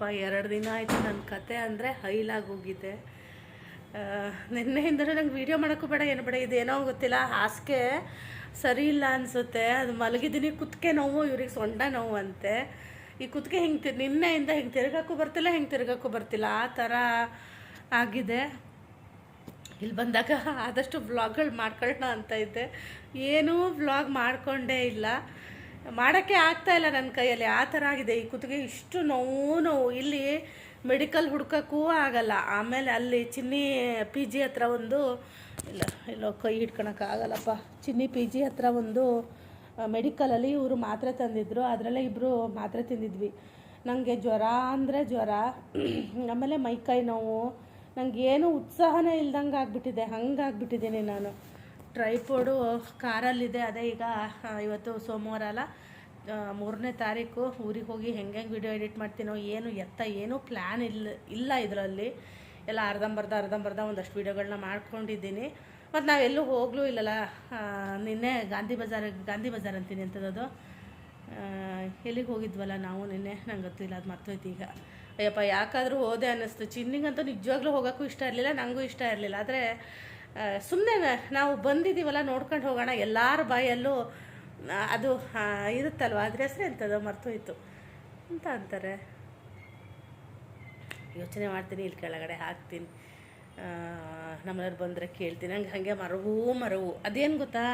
ಯಪ್ಪ 2 ದಿನ ಆಯಿತು ನನ್ನ ಕತೆ ಅಂದರೆ ಹೈಲಾಗೋಗಿದೆ. ನಿನ್ನೆಯಿಂದಲೂ ನಂಗೆ ವೀಡಿಯೋ ಮಾಡೋಕ್ಕೂ ಬೇಡ ಏನು ಬೇಡ, ಇದೇನೋ ಗೊತ್ತಿಲ್ಲ, ಹಾಸಿಗೆ ಸರಿ ಇಲ್ಲ ಅನಿಸುತ್ತೆ. ಅದು ಮಲಗಿದ್ದೀನಿ, ಕುತ್ತಿಗೆ ನೋವು, ಇವ್ರಿಗೆ ಸೊಂಟ ನೋವು ಅಂತೆ. ಈ ಕುತ್ತಿಗೆ ಹಿಂಗೆ ನಿನ್ನೆಯಿಂದ ಹಿಂಗೆ ತಿರ್ಗೋಕ್ಕೂ ಬರ್ತಿಲ್ಲ, ಆ ಥರ ಆಗಿದೆ. ಇಲ್ಲಿ ಬಂದಾಗ ಆದಷ್ಟು ವ್ಲಾಗ್ಗಳು ಮಾಡ್ಕೊಳ್ಳೋಣ ಅಂತ ಇದ್ದೆ, ಏನೂ ವ್ಲಾಗ್ ಮಾಡಿಕೊಂಡೇ ಇಲ್ಲ, ಮಾಡೋಕ್ಕೆ ಆಗ್ತಾಯಿಲ್ಲ ನನ್ನ ಕೈಯಲ್ಲಿ. ಆ ಥರ ಆಗಿದೆ ಈ ಕುತ್ತಿಗೆ, ಇಷ್ಟು ನೋವು. ಇಲ್ಲಿ ಮೆಡಿಕಲ್ ಹುಡ್ಕೋಕ್ಕೂ ಆಗಲ್ಲ. ಆಮೇಲೆ ಅಲ್ಲಿ ಚಿನ್ನಿ ಪಿ ಜಿ ಹತ್ರ ಒಂದು ಎಲ್ಲೋ ಕೈ ಹಿಡ್ಕೊಳಕ್ಕಾಗಲ್ಲಪ್ಪ, ಚಿನ್ನಿ ಪಿ ಜಿ ಹತ್ರ ಒಂದು ಮೆಡಿಕಲಲ್ಲಿ ಇವರು ಮಾತ್ರೆ ತಂದಿದ್ರು, ಅದರಲ್ಲೇ ಇಬ್ಬರು ಮಾತ್ರೆ ತಿಂದಿದ್ವಿ. ನನಗೆ ಜ್ವರ ಅಂದರೆ ಜ್ವರ, ಆಮೇಲೆ ಮೈಕೈ ನೋವು, ನನಗೇನು ಉತ್ಸಾಹನೇ ಇಲ್ದಂಗೆ ಆಗಿಬಿಟ್ಟಿದೆ, ಹಂಗಾಗ್ಬಿಟ್ಟಿದ್ದೀನಿ ನಾನು. ಟ್ರೈಪೋಡು ಕಾರಲ್ಲಿದೆ, ಅದೇ ಈಗ ಇವತ್ತು ಸೋಮವಾರ ಅಲ್ಲ, 3ನೇ ತಾರೀಕು ಊರಿಗೆ ಹೋಗಿ ಹೆಂಗೆ ವಿಡಿಯೋ ಎಡಿಟ್ ಮಾಡ್ತೀನೋ ಏನೂ ಪ್ಲ್ಯಾನ್ ಇಲ್ಲ ಇದರಲ್ಲಿ. ಎಲ್ಲ ಅರ್ಧಂಬರ್ಧ ಒಂದಷ್ಟು ವೀಡಿಯೋಗಳನ್ನ ಮಾಡ್ಕೊಂಡಿದ್ದೀನಿ. ಮತ್ತು ನಾವೆಲ್ಲೂ ಹೋಗ್ಲೂ ಇಲ್ಲಲ್ಲ. ನಿನ್ನೆ ಗಾಂಧಿ ಬಜಾರ್ ಅಂತೀನಿ ಅಂತದ್ದು, ಎಲ್ಲಿಗೆ ಹೋಗಿದ್ವಲ್ಲ ನಾವು ನಿನ್ನೆ, ನಂಗೆ ಗೊತ್ತಿಲ್ಲ, ಅದು ಮರ್ತೋಯ್ತು ಈಗ. ಅಯ್ಯಪ್ಪ ಯಾಕಾದರೂ ಹೋದೆ ಅನ್ನಿಸ್ತು. ಚಿನ್ನಿಗಂತೂ ನಿಜವಾಗ್ಲೂ ಹೋಗೋಕ್ಕೂ ಇಷ್ಟ ಇರಲಿಲ್ಲ, ನನಗೂ ಇಷ್ಟ ಇರಲಿಲ್ಲ. ಆದರೆ ಸುಮ್ಮನೆ ನಾವು ಬಂದಿದ್ದೀವಲ್ಲ, ನೋಡ್ಕೊಂಡು ಹೋಗೋಣ, ಎಲ್ಲರ ಬಾಯಲ್ಲೂ ಅದು ಇರುತ್ತಲ್ವ, ಅದ್ರ ಹೆಸರು ಎಂಥದ್ದು ಮರ್ತೋಯ್ತು ಅಂತ ಅಂತಾರೆ. ಯೋಚನೆ ಮಾಡ್ತೀನಿ, ಇಲ್ಲಿ ಕೆಳಗಡೆ ಹಾಕ್ತೀನಿ, ನಮ್ಮನೆಯವ್ರು ಬಂದರೆ ಕೇಳ್ತೀನಿ. ನಂಗೆ ಹಾಗೆ ಮರವು ಅದೇನು ಗೊತ್ತಾ,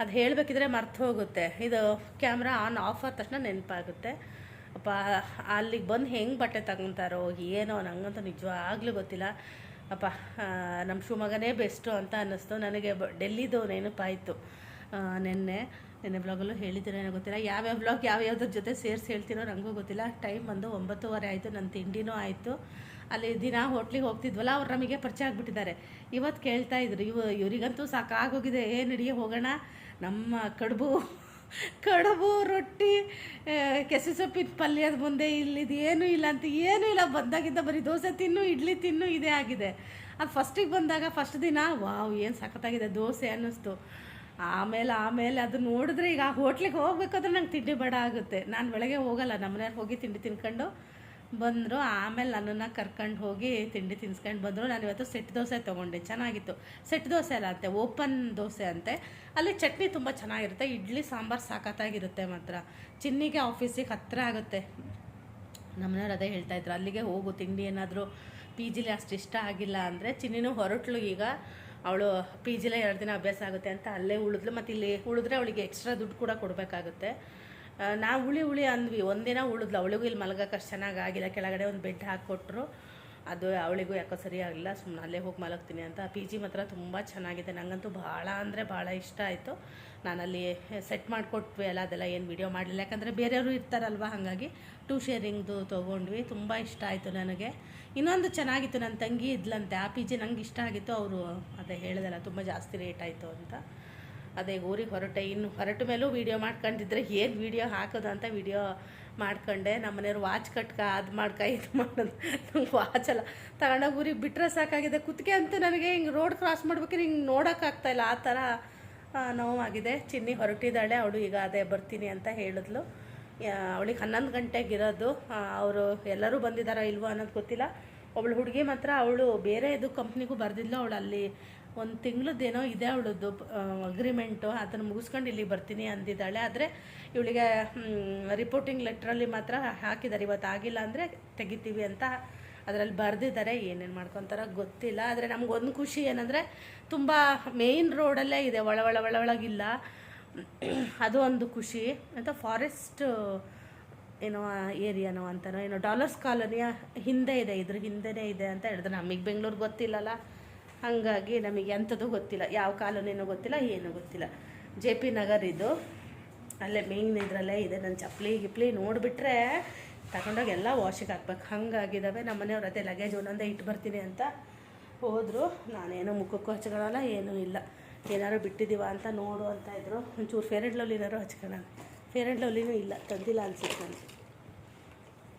ಅದು ಹೇಳಬೇಕಿದ್ರೆ ಮರ್ತು ಹೋಗುತ್ತೆ. ಇದು ಕ್ಯಾಮ್ರಾ ಆನ್ ಆಫ್ ಆದ ತಕ್ಷಣ ನೆನಪಾಗುತ್ತೆ. ಅಪ್ಪ ಅಲ್ಲಿಗೆ ಬಂದು ಹೆಂಗೆ ಬಟ್ಟೆ ತಗೊತಾರೋ ಏನೋ, ನನಗಂತೂ ನಿಜವಾಗ್ಲೂ ಗೊತ್ತಿಲ್ಲ. ಅಪ್ಪ ನಮ್ಮ ಶಿವಮೊಗ್ಗನೇ ಬೆಸ್ಟು ಅಂತ ಅನ್ನಿಸ್ತು ನನಗೆ. ಡೆಲ್ಲಿದು ನೆನಪಾಯಿತು ನಿನ್ನೆ ಬ್ಲಾಗಲ್ಲೂ ಹೇಳಿದ್ದೀರೇನೋ ಗೊತ್ತಿಲ್ಲ. ಯಾವ್ಯಾವ ಬ್ಲಾಗ್ ಯಾವ್ಯಾವ್ದ್ರ ಜೊತೆ ಸೇರಿಸಿ ಹೇಳ್ತೀನೋ ನನಗೂ ಗೊತ್ತಿಲ್ಲ. ಟೈಮ್ ಬಂದು 9:30 ಆಯಿತು, ನನ್ನ ತಿಂಡಿನೂ ಆಯಿತು. ಅಲ್ಲಿ ದಿನ ಹೋಟ್ಲಿಗೆ ಹೋಗ್ತಿದ್ವಲ್ಲ, ಅವ್ರು ನಮಗೆ ಪರಿಚಯ ಆಗಿಬಿಟ್ಟಿದ್ದಾರೆ. ಇವತ್ತು ಕೇಳ್ತಾಯಿದ್ರು, ಇವರಿಗಂತೂ ಸಾಕಾಗೋಗಿದೆ, ನಡಿಗೆ ಹೋಗೋಣ, ನಮ್ಮ ಕಡುಬು ರೊಟ್ಟಿ ಕೆಸರು ಸೊಪ್ಪಿನ ಪಲ್ಯದ ಮುಂದೆ ಇಲ್ಲಿದು ಏನೂ ಇಲ್ಲ ಅಂತ. ಏನೂ ಇಲ್ಲ, ಬಂದಾಗಿದ್ದ ಬರೀ ದೋಸೆ ತಿನ್ನು, ಇಡ್ಲಿ ತಿನ್ನು, ಇದೇ ಆಗಿದೆ. ಅದು ಫಸ್ಟಿಗೆ ಬಂದಾಗ ಫಸ್ಟ್ ದಿನ ವಾವ್ ಏನು ಸಖತ್ತಾಗಿದೆ ದೋಸೆ ಅನ್ನಿಸ್ತು. ಆಮೇಲೆ ಅದು ನೋಡಿದ್ರೆ ಈಗ ಹೋಟ್ಲಿಗೆ ಹೋಗ್ಬೇಕಾದ್ರೆ ನಂಗೆ ತಿಂಡಿ ಬೇಡ ಆಗುತ್ತೆ. ನಾನು ಬೆಳಗ್ಗೆ ಹೋಗಲ್ಲ, ನಮ್ಮನೆಯವ್ರು ಹೋಗಿ ತಿಂಡಿ ತಿನ್ಕೊಂಡು ಬಂದರು. ಆಮೇಲೆ ನನ್ನನ್ನು ಕರ್ಕೊಂಡು ಹೋಗಿ ತಿಂಡಿ ತಿನ್ಸ್ಕೊಂಡು ಬಂದರು. ನಾನು ಇವತ್ತು ಸೆಟ್ ದೋಸೆ ತೊಗೊಂಡೆ, ಚೆನ್ನಾಗಿತ್ತು. ಸೆಟ್ ದೋಸೆ ಅಲ್ಲ ಅಂತೆ, ಓಪನ್ ದೋಸೆ ಅಂತೆ. ಅಲ್ಲಿ ಚಟ್ನಿ ತುಂಬ ಚೆನ್ನಾಗಿರುತ್ತೆ, ಇಡ್ಲಿ ಸಾಂಬಾರು ಸಾಕತ್ತಾಗಿರುತ್ತೆ. ಮಾತ್ರ ಚಿನ್ನಿಗೆ ಆಫೀಸಿಗೆ ಹತ್ತಿರ ಆಗುತ್ತೆ. ನಮ್ಮನೆಯವ್ರು ಅದೇ ಹೇಳ್ತಾಯಿದ್ರು, ಅಲ್ಲಿಗೆ ಹೋಗು, ತಿಂಡಿ ಏನಾದರೂ ಪಿ ಜಿಲಿ ಅಷ್ಟು ಇಷ್ಟ ಆಗಿಲ್ಲ ಅಂದರೆ. ಚಿನ್ನಿನೂ ಹೊರಟ್ಲು, ಈಗ ಅವಳು ಪಿ ಜಿಲೇ 2 ದಿನ ಅಭ್ಯಾಸ ಆಗುತ್ತೆ ಅಂತ ಅಲ್ಲೇ ಉಳಿದ್ಲು. ಮತ್ತು ಇಲ್ಲಿ ಉಳಿದ್ರೆ ಅವಳಿಗೆ ಎಕ್ಸ್ಟ್ರಾ ದುಡ್ಡು ಕೂಡ ಕೊಡಬೇಕಾಗುತ್ತೆ. ನಾವು ಉಳಿ ಅಂದ್ವಿ, ಒಂದಿನ ಉಳಿದ್ಲು. ಅವಳಿಗೂ ಇಲ್ಲಿ ಮಲಗೋಕೆ ಅಷ್ಟು ಚೆನ್ನಾಗಿಲ್ಲ, ಕೆಳಗಡೆ ಒಂದು ಬೆಡ್ ಹಾಕಿಕೊಟ್ರು, ಅದು ಅವಳಿಗೂ ಯಾಕೋ ಸರಿ ಆಗಲಿಲ್ಲ. ಸುಮ್ಮನೆ ಅಲ್ಲೇ ಹೋಗಿ ಮಲಗ್ತೀನಿ ಅಂತ. ಪಿ ಜಿ ಮಾತ್ರ ತುಂಬ ಚೆನ್ನಾಗಿದೆ, ನನಗಂತೂ ಭಾಳ ಅಂದರೆ ಭಾಳ ಇಷ್ಟ ಆಯಿತು. ನಾನಲ್ಲಿ ಸೆಟ್ ಮಾಡಿಕೊಟ್ವಿ ಅಲ್ಲ, ಅದೆಲ್ಲ ಏನು ವೀಡಿಯೋ ಮಾಡಲಿಲ್ಲ, ಯಾಕಂದರೆ ಬೇರೆಯವರು ಇರ್ತಾರಲ್ವ, ಹಾಗಾಗಿ 2 ಶೇರಿಂಗ್ದು ತೊಗೊಂಡ್ವಿ. ತುಂಬ ಇಷ್ಟ ಆಯಿತು ನನಗೆ. ಇನ್ನೊಂದು ಚೆನ್ನಾಗಿತ್ತು, ನನ್ನ ತಂಗಿ ಇದ್ಲಂತೆ, ಆ ಪಿ ಜಿ ನಂಗೆ ಇಷ್ಟ ಆಗಿತ್ತು. ಅವರು ಅದೇ ಹೇಳಿದಲ್ಲ, ತುಂಬ ಜಾಸ್ತಿ ರೇಟ್ ಆಯಿತು ಅಂತ. ಅದೇ ಊರಿಗೆ ಹೊರಟೆ, ಇನ್ನು ಹೊರಟ ಮೇಲೂ ವೀಡಿಯೋ ಮಾಡ್ಕೊಂಡಿದ್ರೆ ಏನು ವೀಡಿಯೋ ಹಾಕೋದು ಅಂತ ವೀಡಿಯೋ ಮಾಡ್ಕೊಂಡೆ. ನಮ್ಮನೆಯವ್ರು ವಾಚ್ ಅದು ಮಾಡೋದು, ನಂಗೆ ವಾಚಲ್ಲ ತಗೊಂಡೋಗಿ ಊರಿಗೆ ಬಿಟ್ಟರೆ ಸಾಕಾಗಿದೆ. ಕುತ್ತಿಗೆ ಅಂತೂ ನನಗೆ ಹಿಂಗೆ ರೋಡ್ ಕ್ರಾಸ್ ಮಾಡ್ಬೇಕಾದ್ರೆ ಹಿಂಗೆ ನೋಡೋಕ್ಕಾಗ್ತಾಯಿಲ್ಲ, ಆ ಥರ ನೋವಾಗಿದೆ. ಚಿನ್ನಿ ಹೊರಟಿದ್ದಾಳೆ, ಅವಳು ಈಗ ಅದೇ ಬರ್ತೀನಿ ಅಂತ ಹೇಳಿದ್ಲು. ಅವಳಿಗೆ 11 ಗಂಟೆಗೆ ಇರೋದು. ಅವರು ಎಲ್ಲರೂ ಬಂದಿದ್ದಾರೋ ಇಲ್ವೋ ಅನ್ನೋದು ಗೊತ್ತಿಲ್ಲ. ಅವಳು ಹುಡುಗಿ ಮಾತ್ರ, ಅವಳು ಬೇರೆ ಇದು ಕಂಪ್ನಿಗೂ ಬರೆದಿಲ್ಲ, ಅವಳು ಅಲ್ಲಿ 1 ತಿಂಗಳದ್ದೇನೋ ಇದೆ ಅವಳದ್ದು ಅಗ್ರಿಮೆಂಟು, ಅದನ್ನು ಮುಗಿಸ್ಕೊಂಡು ಇಲ್ಲಿಗೆ ಬರ್ತೀನಿ ಅಂದಿದ್ದಾಳೆ. ಆದರೆ ಇವಳಿಗೆ ರಿಪೋರ್ಟಿಂಗ್ ಲೆಟ್ರಲ್ಲಿ ಮಾತ್ರ ಹಾಕಿದ್ದಾರೆ, ಇವತ್ತು ಆಗಿಲ್ಲ ಅಂದರೆ ತೆಗಿತೀವಿ ಅಂತ ಅದರಲ್ಲಿ ಬರೆದಿದ್ದಾರೆ. ಏನೇನು ಮಾಡ್ಕೊತಾರೋ ಗೊತ್ತಿಲ್ಲ. ಆದರೆ ನಮಗೊಂದು ಖುಷಿ ಏನಂದರೆ, ತುಂಬ ಮೇಯ್ನ್ ರೋಡಲ್ಲೇ ಇದೆ, ಒಳಗಿಲ್ಲ, ಅದು ಒಂದು ಖುಷಿ. ಅಂತ ಫಾರೆಸ್ಟ್ ಏನೋ ಏರಿಯಾನೋ ಅಂತನೋ ಏನೋ, ಡಾಲರ್ಸ್ ಕಾಲೋನಿಯ ಹಿಂದೆ ಇದೆ, ಇದ್ರ ಹಿಂದೆನೇ ಇದೆ ಅಂತ ಹೇಳಿದ್ರು. ನಮಗೆ ಬೆಂಗಳೂರು ಗೊತ್ತಿಲ್ಲಲ್ಲ, ಹಾಗಾಗಿ ನಮಗೆ ಅಂಥದ್ದು ಗೊತ್ತಿಲ್ಲ, ಯಾವ ಕಾಲೋನಿನೂ ಗೊತ್ತಿಲ್ಲ, ಏನೂ ಗೊತ್ತಿಲ್ಲ. JP ನಗರ್ ಇದು, ಅಲ್ಲೇ ಮೇಯ್ನ್ ಇದರಲ್ಲೇ ಇದೆ. ನನ್ನ ಚಪ್ಪಲಿ ನೋಡಿಬಿಟ್ರೆ ತಗೊಂಡೋಗಿ ಎಲ್ಲ ವಾಶಿಗೆ ಹಾಕ್ಬೇಕು, ಹಾಗಾಗಿದ್ದಾವೆ. ನಮ್ಮ ಮನೆಯವ್ರು ಅದೇ ಲಗೇಜ್ ಒಂದೊಂದೇ ಇಟ್ಟು ಬರ್ತೀನಿ ಅಂತ ಹೋದರು. ನಾನೇನೋ ಮುಖಕ್ಕೂ ಹಚ್ಕೊಳ್ಳಲ್ಲ, ಏನೂ ಇಲ್ಲ. ಏನಾದ್ರು ಬಿಟ್ಟಿದ್ದೀವ ಅಂತ ನೋಡು ಅಂತ ಇದ್ರು. ಒಂಚೂರು ಫೇರ್ ಆ್ಯಂಡ್ ಲವ್ಲಿನಾರು ಹಚ್ಕೊಳ್ಳೋಣ. ಫೇರ್ ಆ್ಯಂಡ್ ಲವ್ಲಿನೂ ಇಲ್ಲ, ತಂದಿಲ್ಲ ಅನ್ಸುತ್ತೆ ನನಗೆ.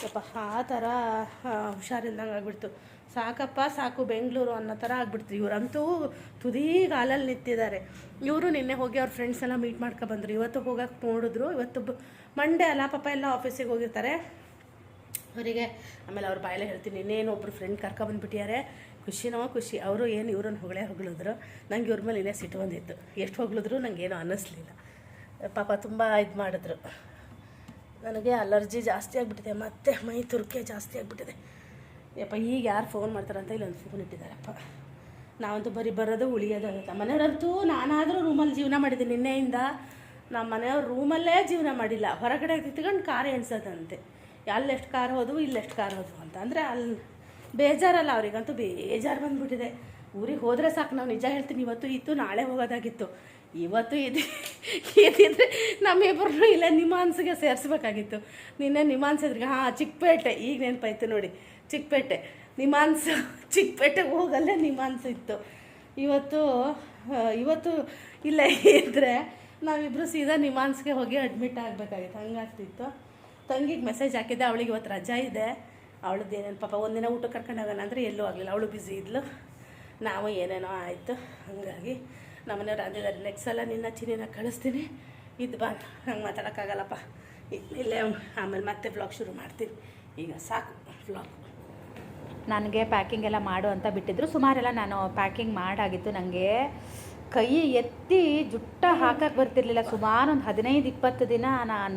ಯಪ್ಪ ಆ ಥರ ಹುಷಾರಿಲ್ದಂಗೆ ಆಗಿಬಿಡ್ತು. ಸಾಕು ಬೆಂಗಳೂರು ಅನ್ನೋ ಥರ ಆಗ್ಬಿಡ್ತು. ಇವರಂತೂ ತುದಿಗಾಲಲ್ಲಿ ನಿಂತಿದ್ದಾರೆ. ಇವರು ನಿನ್ನೆ ಹೋಗಿ ಅವ್ರ ಫ್ರೆಂಡ್ಸ್ ಎಲ್ಲ ಮೀಟ್ ಮಾಡ್ಕೊಬಂದರು. ಇವತ್ತು ಹೋಗಕ್ಕೆ ನೋಡಿದ್ರು. ಇವತ್ತು ಮಂಡೇ ಅಲ್ಲ, ಪಾಪ ಎಲ್ಲ ಆಫೀಸಿಗೆ ಹೋಗಿರ್ತಾರೆ. ಅವರಿಗೆ. ಆಮೇಲೆ ಅವ್ರ ಬಾಯಲ್ಲೇ ಹೇಳ್ತೀನಿ, ಇನ್ನೇನು ಒಬ್ಬರು ಫ್ರೆಂಡ್ ಕರ್ಕೊಬಂದುಬಿಟ್ಟಿದ್ದಾರೆ, ಖುಷಿನೋ ಖುಷಿ. ಅವರು ಏನು ಇವ್ರನ್ನ ಹೊಗಳಿದ್ರು. ನಂಗೆ ಇವ್ರ ಮೇಲೆ ಇನ್ನೇ ಸಿಟ್ಟು ಬಂದಿತ್ತು. ಎಷ್ಟು ಹೊಗಳಿದ್ರು ನನಗೇನು ಅನ್ನಿಸ್ಲಿಲ್ಲ. ಪಾಪ ತುಂಬ ಇದು ಮಾಡಿದ್ರು. ನನಗೆ ಅಲರ್ಜಿ ಜಾಸ್ತಿ ಆಗಿಬಿಟ್ಟಿದೆ, ಮತ್ತು ಮೈ ತುರ್ಕೆ ಜಾಸ್ತಿ ಆಗಿಬಿಟ್ಟಿದೆ. ಯಪ್ಪ ಈಗ ಯಾರು ಫೋನ್ ಮಾಡ್ತಾರಂತ ಇಲ್ಲೊಂದು ಫೋನ್ ಇಟ್ಟಿದ್ದಾರಪ್ಪ. ನಾವಂತೂ ಬರೀ ಬರೋದು ಉಳಿಯೋದಾಗುತ್ತೆ. ಮನೆಯವರಂತೂ ನಾನಾದರೂ ರೂಮಲ್ಲಿ ಜೀವನ ಮಾಡಿದ್ದೀನಿ ನಿನ್ನೆಯಿಂದ. ನಮ್ಮ ಮನೆಯವ್ರು ರೂಮಲ್ಲೇ ಜೀವನ ಮಾಡಿಲ್ಲ, ಹೊರಗಡೆ ತಿತ್ಕೊಂಡು ಕಾರ್ ಎಣ್ಸೋದಂತೆ. ಅಲ್ಲೆಷ್ಟು ಕಾರ್ ಹೋದವು ಇಲ್ಲೆಷ್ಟು ಕಾರ್ ಹೋದವು ಅಂತ. ಅಂದರೆ ಅಲ್ಲಿ ಬೇಜಾರಲ್ಲ, ಅವರಿಗಂತೂ ಬೇಜಾರು ಬಂದುಬಿಟ್ಟಿದೆ. ಊರಿಗೆ ಹೋದರೆ ಸಾಕು. ನಾವು ನಿಜ ಹೇಳ್ತೀನಿ, ಇವತ್ತು ಇತ್ತು ನಾಳೆ ಹೋಗೋದಾಗಿತ್ತು. ಇವತ್ತು ಇದ್ದಿದ್ರೆ ನಮ್ಮಿಬ್ಬರನ್ನು ಇಲ್ಲೇ ನಿಮಾನ್ಸ್ಗೆ ಸೇರಿಸ್ಬೇಕಾಗಿತ್ತು. ನಿನ್ನೆ ನಿಮಾನ್ಸ್ ಎದುರಿಗೆ, ಚಿಕ್ಕಪೇಟೆ, ಈಗ ನೆನಪಾಯ್ತು ನೋಡಿ, ಚಿಕ್ಕಪೇಟೆ ನಿಮಾನ್ಸ್, ಚಿಕ್ಕಪೇಟೆಗೆ ಹೋಗಲ್ಲೇ ನಿಮಾನ್ಸ್ ಇತ್ತು. ಇವತ್ತು ಇಲ್ಲೇ ಇದ್ದರೆ ನಾವಿಬ್ಬರು ಸೀದಾ ನಿಮಾನ್ಸ್ಗೆ ಹೋಗಿ ಅಡ್ಮಿಟ್ ಆಗಬೇಕಾಗಿತ್ತು. ಹಂಗಾಗ್ತಿತ್ತು. ತಂಗಿಗೆ ಮೆಸೇಜ್ ಹಾಕಿದ್ದೆ, ಅವಳಿಗೆ ಇವತ್ತು ರಜಾ ಇದೆ. ಅವಳದ್ದು ಏನೇನು ಪಾಪ ಒಂದಿನ ಊಟಕ್ಕೆ ಕರ್ಕೊಂಡು ಹೋಗೋಣ ಅಂದರೆ ಎಲ್ಲೂ ಆಗಲಿಲ್ಲ, ಅವಳು ಬ್ಯುಸಿ ಇದ್ಲು. ನಾವು ಏನೇನೋ ಆಯಿತು. ಹಾಗಾಗಿ ನಮ್ಮನೆಯವ್ರು ಅಂದಿದ್ದಾರೆ, ನೆಕ್ಸ್ಟ್ ಸಲ ನಿನ್ನ ಚಿನ್ನ ಕಳಿಸ್ತೀನಿ, ಇದು ಬಾ. ಹಂಗೆ ಮಾತಾಡೋಕ್ಕಾಗಲ್ಲಪ್ಪ, ಇಲ್ಲೇ ಆಮೇಲೆ ಮತ್ತೆ ವ್ಲಾಗ್ ಶುರು ಮಾಡ್ತೀನಿ. ಈಗ ಸಾಕು ವ್ಲಾಗ್. ನನಗೆ ಪ್ಯಾಕಿಂಗ್ ಎಲ್ಲ ಮಾಡು ಅಂತ ಬಿಟ್ಟಿದ್ರು. ಸುಮಾರೆಲ್ಲ ನಾನು ಪ್ಯಾಕಿಂಗ್ ಮಾಡಾಗಿತ್ತು. ನನಗೆ ಕೈ ಎತ್ತಿ ಜುಟ್ಟ ಹಾಕಕ್ಕೆ ಬರ್ತಿರ್ಲಿಲ್ಲ. ಸುಮಾರು ಒಂದು 15-20 ದಿನ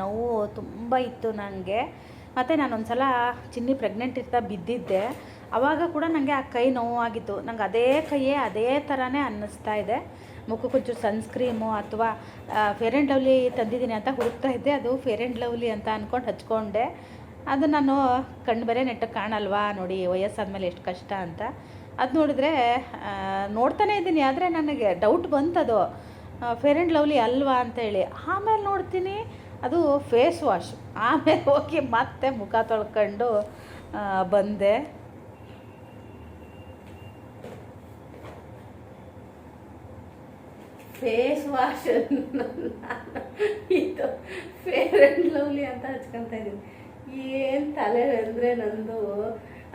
ನೋವು ತುಂಬ ಇತ್ತು ನನಗೆ. ಮತ್ತು ನಾನೊಂದು ಸಲ ಚಿನ್ನಿ ಪ್ರೆಗ್ನೆಂಟ್ ಇರ್ತಾ ಬಿದ್ದಿದ್ದೆ. ಆವಾಗ ಕೂಡ ನನಗೆ ಆ ಕೈ ನೋವಾಗಿತ್ತು. ನಂಗೆ ಅದೇ ಥರನೇ ಅನ್ನಿಸ್ತಾ ಇದೆ. ಮುಖಕ್ಕೊಂಚೂರು ಸನ್ಸ್ಕ್ರೀಮು ಅಥವಾ ಫೇರ್ ಆ್ಯಂಡ್ ಲವ್ಲಿ ತಂದಿದ್ದೀನಿ ಅಂತ ಹುಡುಕ್ತಾ ಇದ್ದೆ. ಅದು ಫೇರ್ ಆ್ಯಂಡ್ ಲವ್ಲಿ ಅಂತ ಅಂದ್ಕೊಂಡು ಹಚ್ಕೊಂಡೆ. ಅದು ನಾನು ಕಣ್ಣು ಬೇರೆ ನೆಟ್ಟಗೆ ಕಾಣಲ್ವಾ ನೋಡಿ, ವಯಸ್ಸಾದ್ಮೇಲೆ ಎಷ್ಟು ಕಷ್ಟ ಅಂತ. ಅದು ನೋಡಿದ್ರೆ ನೋಡ್ತಾನೇ ಇದ್ದೀನಿ. ಆದರೆ ನನಗೆ ಡೌಟ್ ಬಂತದು ಫೇರ್ ಆ್ಯಂಡ್ ಲವ್ಲಿ ಅಲ್ವಾ ಅಂತೇಳಿ. ಆಮೇಲೆ ನೋಡ್ತೀನಿ ಅದು ಫೇಸ್ ವಾಶ್. ಆಮೇಲೆ ಹೋಗಿ ಮತ್ತೆ ಮುಖ ತೊಳ್ಕೊಂಡು ಬಂದೆ. ಫೇಸ್ ವಾಶ್ ಇದು ಫೇರ್ ಆ್ಯಂಡ್ ಲವ್ಲಿ ಅಂತ ಹಚ್ಕೊತಾ ಇದ್ದೀನಿ. ಏನು ತಲೆ ಅಂದರೆ ನಂದು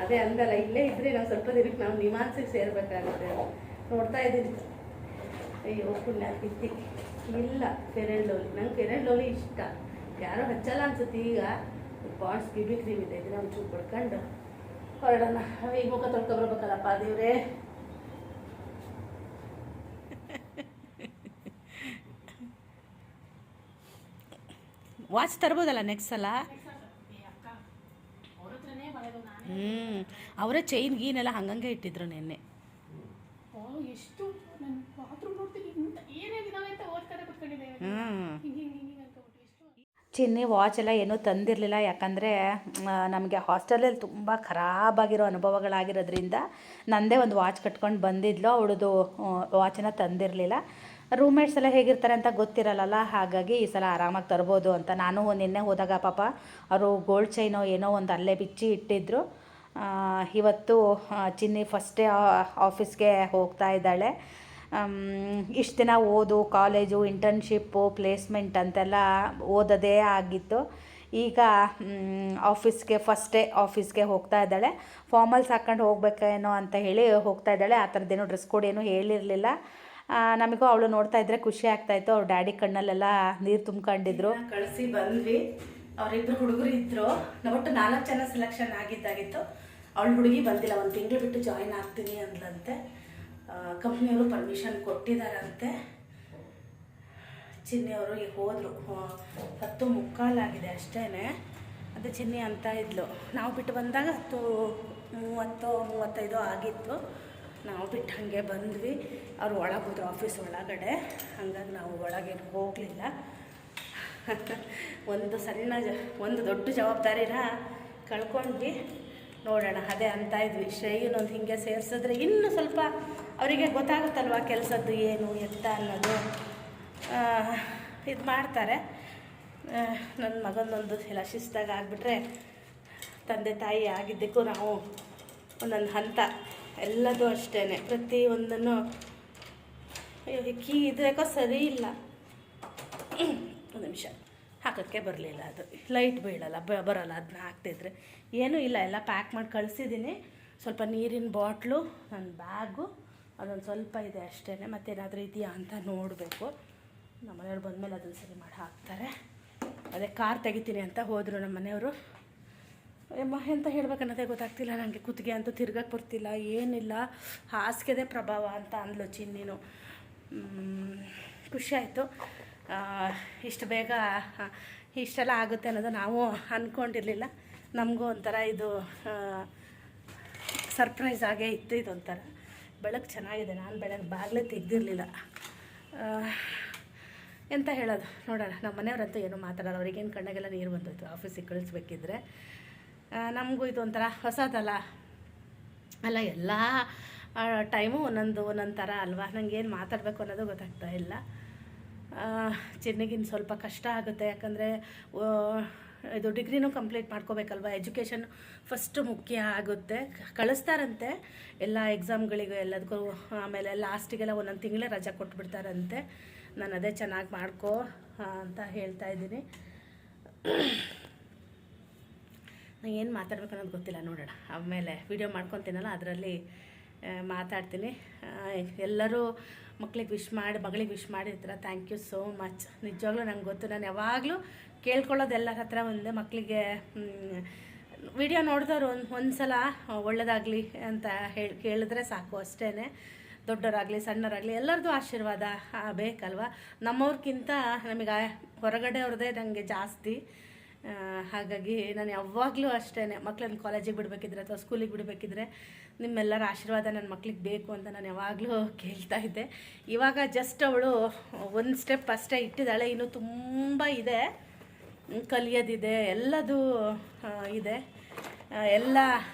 ಅದೇ ಅಂದಲ್ಲ, ಇಲ್ಲೇ ಇದ್ದರೆ ನಾವು ಸ್ವಲ್ಪ ದಿನಕ್ಕೆ ನಾವು ನಿಮಾನ್ಸಿಗೆ ಸೇರಬೇಕಾಗುತ್ತೆ. ನೋಡ್ತಾ ಇದ್ದೀನಿ, ಅಯ್ಯೋ ಪುಣ್ಯ ಬಿತ್ತಿ. ಇಲ್ಲ ಫೇರ್ ಆ್ಯಂಡ್ ಲವ್ಲಿ, ನಂಗೆ ಫೇರ್ ಆ್ಯಂಡ್ ಲವ್ಲಿ ಇಷ್ಟ. ಯಾರೋ ಹಚ್ಚಲ್ಲ ಅನ್ಸುತ್ತೆ. ಈಗ ಪಾಂಡ್ಸ್ BB ಕ್ರೀಮ್ ಇದೆ, ಇದನ್ನ ಒಂಚೂರು ಪಡ್ಕೊಂಡು ಹೊರಡೋಣ. ಈಗ ಮುಖ ತೊಳ್ಕೊಬರ್ಬೇಕಲ್ಲಪ್ಪ ದೇವ್ರೇ. ವಾಚ್ ತರ್ಬೋದಲ್ಲ ನೆಕ್ಸ್ಟ್ ಸಲ. ಅವರೇ ಚೈನ್ ಗೀನೆಲ್ಲ ಹಂಗಂಗೆ ಇಟ್ಟಿದ್ರು ನಿನ್ನೆ. ಎಷ್ಟು ನಾನು ಬಾತ್ರೂಮ್ ನೋಡ್ತೀನಿ ಏನೇನಿದಾವೆ ಅಂತ ಓದ್ತಾರೆ ಕೂತ್ಕೊಂಡಿದ್ದೇವೆ. ಚಿನ್ನಿ ವಾಚ್ ಎಲ್ಲ ಏನೂ ತಂದಿರಲಿಲ್ಲ. ಯಾಕಂದರೆ ನಮಗೆ ಹಾಸ್ಟೆಲಲ್ಲಿ ತುಂಬ ಖರಾಬಾಗಿರೋ ಅನುಭವಗಳಾಗಿರೋದ್ರಿಂದ ನಂದೇ ಒಂದು ವಾಚ್ ಕಟ್ಕೊಂಡು ಬಂದಿದ್ಲು. ಅವಳದು ವಾಚನ್ನ ತಂದಿರಲಿಲ್ಲ. ರೂಮ್ಮೇಟ್ಸ್ ಎಲ್ಲ ಹೇಗಿರ್ತಾರೆ ಅಂತ ಗೊತ್ತಿರಲ್ಲ. ಹಾಗಾಗಿ ಈ ಸಲ ಆರಾಮಾಗಿ ತರ್ಬೋದು ಅಂತ. ನಾನು ನಿನ್ನೆ ಹೋದಾಗ ಪಾಪ ಅವರು ಗೋಲ್ಡ್ ಚೈನೋ ಏನೋ ಒಂದು ಅಲ್ಲೇ ಬಿಚ್ಚಿ ಇಟ್ಟಿದ್ರು. ಇವತ್ತು ಚಿನ್ನಿ ಫಸ್ಟ್ ಡೇ ಆಫೀಸ್ಗೆ ಹೋಗ್ತಾ ಇದ್ದಾಳೆ. ಇಷ್ಟು ದಿನ ಓದು, ಕಾಲೇಜು, ಇಂಟರ್ನ್ಶಿಪ್ಪು, ಪ್ಲೇಸ್ಮೆಂಟ್ ಅಂತೆಲ್ಲ ಓದೋದೇ ಆಗಿತ್ತು. ಈಗ ಆಫೀಸ್ಗೆ ಫಸ್ಟ್ ಡೇ ಆಫೀಸ್ಗೆ ಹೋಗ್ತಾ ಇದ್ದಾಳೆ. ಫಾರ್ಮಲ್ಸ್ ಹಾಕ್ಕೊಂಡು ಹೋಗ್ಬೇಕೇನೋ ಅಂತ ಹೇಳಿ ಹೋಗ್ತಾ ಇದ್ದಾಳೆ. ಆ ಥರದ್ದೇನೋ ಡ್ರೆಸ್ ಕೋಡ್ ಏನೂ ಹೇಳಿರಲಿಲ್ಲ. ನಮಗೂ ಅವಳು ನೋಡ್ತಾ ಇದ್ದರೆ ಖುಷಿ ಆಗ್ತಾಯಿತ್ತು. ಅವ್ರ ಡ್ಯಾಡಿ ಕಣ್ಣಲ್ಲೆಲ್ಲ ನೀರು ತುಂಬ್ಕೊಂಡಿದ್ರು. ಕಳಿಸಿ ಬಂದ್ವಿ. ಅವರಿಬ್ಬರು ಹುಡುಗರು ಇದ್ದರು. ಒಟ್ಟು 4 ಜನ ಸೆಲೆಕ್ಷನ್ ಆಗಿದ್ದಾಗಿತ್ತು. ಅವಳ ಹುಡುಗಿ ಬಂದಿಲ್ಲ, 1 ತಿಂಗಳು ಬಿಟ್ಟು ಜಾಯಿನ್ ಆಗ್ತೀನಿ ಅಂದ್ಲಂತೆ. ಕಂಪ್ನಿಯವರು ಪರ್ಮಿಷನ್ ಕೊಟ್ಟಿದ್ದಾರಂತೆ. ಚಿನ್ನಿಯವರು ಈಗ ಹೋದರು. 10:45 ಆಗಿದೆ ಅಷ್ಟೇ. ಅದೇ ಚಿನ್ನಿ ಅಂತ ಇದ್ಲು. ನಾವು ಬಿಟ್ಟು ಬಂದಾಗ 10:30-35 ಆಗಿತ್ತು. ನಾವು ಬಿಟ್ಟು ಹಾಗೆ ಬಂದ್ವಿ. ಅವರು ಒಳಗೆ ಹೋದ್ರು, ಆಫೀಸ್ ಒಳಗಡೆ. ಹಾಗಾಗಿ ನಾವು ಒಳಗೆ ಹೋಗಲಿಲ್ಲ. ಒಂದು ದೊಡ್ಡ ಜವಾಬ್ದಾರಿನ ಕಳ್ಕೊಂಡ್ವಿ. ನೋಡೋಣ, ಅದೇ ಅಂತ ಇದ್ವಿ. ಶ್ರೇಯನೊಂದು ಹಿಂಗೆ ಸೇರಿಸಿದ್ರೆ ಇನ್ನೂ ಸ್ವಲ್ಪ ಅವರಿಗೆ ಗೊತ್ತಾಗುತ್ತಲ್ವ ಕೆಲಸದ್ದು ಏನು ಎತ್ತ ಅನ್ನೋದು. ಇದು ಮಾಡ್ತಾರೆ. ನನ್ನ ಮಗನೊಂದು ಎಲ್ಲ ಶಿಸ್ತಾಗಿ ಆಗಿಬಿಟ್ರೆ ತಂದೆ ತಾಯಿ ಆಗಿದ್ದಕ್ಕೂ ನಾವು ಒಂದೊಂದು ಹಂತ ಎಲ್ಲದೂ ಅಷ್ಟೇ. ಪ್ರತಿಯೊಂದನ್ನು ಕೀ ಇದು ಯಾಕೋ ಸರಿ ಇಲ್ಲ. ಒಂದು ನಿಮಿಷ ಹಾಕೋಕ್ಕೆ ಬರಲಿಲ್ಲ. ಅದು ಲೈಟ್ ಬೀಳಲ್ಲ, ಬರೋಲ್ಲ. ಅದನ್ನ ಹಾಕ್ತಿದ್ರೆ ಏನೂ ಇಲ್ಲ, ಎಲ್ಲ ಪ್ಯಾಕ್ ಮಾಡಿ ಕಳಿಸಿದ್ದೀನಿ. ಸ್ವಲ್ಪ ನೀರಿನ ಬಾಟ್ಲು, ನನ್ನ ಬ್ಯಾಗು ಅದೊಂದು ಸ್ವಲ್ಪ ಇದೆ ಅಷ್ಟೇ. ಮತ್ತೇನಾದರೂ ಇದೆಯಾ ಅಂತ ನೋಡಬೇಕು. ನಮ್ಮ ಮನೆಯವ್ರು ಬಂದಮೇಲೆ ಅದನ್ನು ಸರಿ ಮಾಡಿ ಹಾಕ್ತಾರೆ. ಅದೇ ಕಾರ್ ತೆಗಿತೀನಿ ಅಂತ ಹೋದರು ನಮ್ಮ ಮನೆಯವರು. ಎಂತ ಹೇಳ್ಬೇಕನ್ನೋದೇ ಗೊತ್ತಾಗ್ತಿಲ್ಲ ನನಗೆ. ಕುತ್ತಿಗೆ ಅಂತೂ ತಿರ್ಗಕ್ಕೆ ಬರ್ತಿಲ್ಲ, ಏನಿಲ್ಲ, ಹಾಸಿಗೆದೇ ಪ್ರಭಾವ ಅಂತ ಅಂದ್ಲು ಚಿನ್ನಿನು. ಖುಷಿ ಆಯಿತು. ಇಷ್ಟು ಬೇಗ ಇಷ್ಟೆಲ್ಲ ಆಗುತ್ತೆ ಅನ್ನೋದು ನಾವು ಅಂದ್ಕೊಂಡಿರಲಿಲ್ಲ. ನಮಗೂ ಒಂಥರ ಇದು ಸರ್ಪ್ರೈಸ್ ಆಗೇ ಇತ್ತು. ಇದೊಂಥರ ಬೆಳಕು ಚೆನ್ನಾಗಿದೆ. ನಾನು ಬೆಳಗ್ಗೆ ಬಾಗಿಲೇ ತೆಗ್ದಿರಲಿಲ್ಲ. ಎಂತ ಹೇಳೋದು ನೋಡೋಣ. ನಮ್ಮ ಮನೆಯವರಂತೂ ಏನೂ ಮಾತಾಡೋಲ್ಲ. ಅವ್ರಿಗೇನು ಕಣ್ಣಾಗೆಲ್ಲ ನೀರು ಬಂದೋಯ್ತು ಆಫೀಸಿಗೆ ಕಳಿಸ್ಬೇಕಿದ್ರೆ. ನಮಗೂ ಇದೊಂಥರ ಹೊಸದಲ್ಲ ಅಲ್ಲ, ಎಲ್ಲ ಟೈಮು ಒಂದೊಂದು ಥರ ಅಲ್ವಾ. ನನಗೇನು ಮಾತಾಡಬೇಕು ಅನ್ನೋದು ಗೊತ್ತಾಗ್ತಾ ಇಲ್ಲ. ಚಿನ್ನಿಗಿನ್ನು ಸ್ವಲ್ಪ ಕಷ್ಟ ಆಗುತ್ತೆ, ಯಾಕಂದರೆ ಇದು ಡಿಗ್ರಿನೂ ಕಂಪ್ಲೀಟ್ ಮಾಡ್ಕೋಬೇಕಲ್ವ. ಎಜುಕೇಷನ್ ಫಸ್ಟು ಮುಖ್ಯ ಆಗುತ್ತೆ. ಕಳಿಸ್ತಾರಂತೆ ಎಲ್ಲ ಎಕ್ಸಾಮ್ಗಳಿಗೂ ಎಲ್ಲದಕ್ಕೂ. ಆಮೇಲೆ ಲಾಸ್ಟಿಗೆಲ್ಲ ಒಂದೊಂದು ತಿಂಗಳೇ ರಜೆ ಕೊಟ್ಬಿಡ್ತಾರಂತೆ. ನಾನು ಅದೇ ಚೆನ್ನಾಗಿ ಮಾಡ್ಕೋ ಅಂತ ಹೇಳ್ತಾ ಇದ್ದೀನಿ. ನಂಗೆ ಏನು ಮಾತಾಡ್ಬೇಕು ಅನ್ನೋದು ಗೊತ್ತಿಲ್ಲ, ನೋಡೋಣ. ಆಮೇಲೆ ವೀಡಿಯೋ ಮಾಡ್ಕೊತೀನಲ್ಲ ಅದರಲ್ಲಿ ಮಾತಾಡ್ತೀನಿ. ಎಲ್ಲರೂ ಮಗಳಿಗೆ ವಿಶ್ ಮಾಡಿರ್ತಾರೆ. Thank you so much. ನಿಜವಾಗ್ಲೂ ನಂಗೆ ಗೊತ್ತು. ನಾನು ಯಾವಾಗಲೂ ಕೇಳ್ಕೊಳ್ಳೋದು ಎಲ್ಲರ ಹತ್ರ ಒಂದೇ, ಮಕ್ಕಳಿಗೆ ವಿಡಿಯೋ ನೋಡಿದವ್ರು ಒಂದು ಸಲ ಒಳ್ಳೆಯದಾಗಲಿ ಅಂತ ಕೇಳಿದ್ರೆ ಸಾಕು, ಅಷ್ಟೇ. ದೊಡ್ಡವರಾಗಲಿ ಸಣ್ಣವರಾಗಲಿ ಎಲ್ಲರದ್ದು ಆಶೀರ್ವಾದ ಬೇಕಲ್ವ. ನಮ್ಮವ್ರಿಗಿಂತ ನಮಗೆ ಹೊರಗಡೆ ಅವ್ರದ್ದೇ ನನಗೆ ಜಾಸ್ತಿ. ಹಾಗಾಗಿ ನಾನು ಯಾವಾಗಲೂ ಅಷ್ಟೇ, ಮಕ್ಕಳನ್ನ ಕಾಲೇಜಿಗೆ ಬಿಡಬೇಕಿದ್ರೆ ಅಥವಾ ಸ್ಕೂಲಿಗೆ ಬಿಡಬೇಕಿದ್ರೆ ನಿಮ್ಮೆಲ್ಲರ ಆಶೀರ್ವಾದ ನನ್ನ ಮಕ್ಳಿಗೆ ಬೇಕು ಅಂತ ನಾನು ಯಾವಾಗಲೂ ಕೇಳ್ತಾ ಇದ್ದೆ. ಇವಾಗ ಜಸ್ಟ್ ಅವಳು ಒಂದು ಸ್ಟೆಪ್ ಅಷ್ಟೇ ಇಟ್ಟಿದ್ದಾಳೆ. ಇನ್ನೂ ತುಂಬ ಇದೆ, ಕಲಿಯೋದಿದೆ, ಎಲ್ಲದೂ ಇದೆ. ಎಲ್ಲ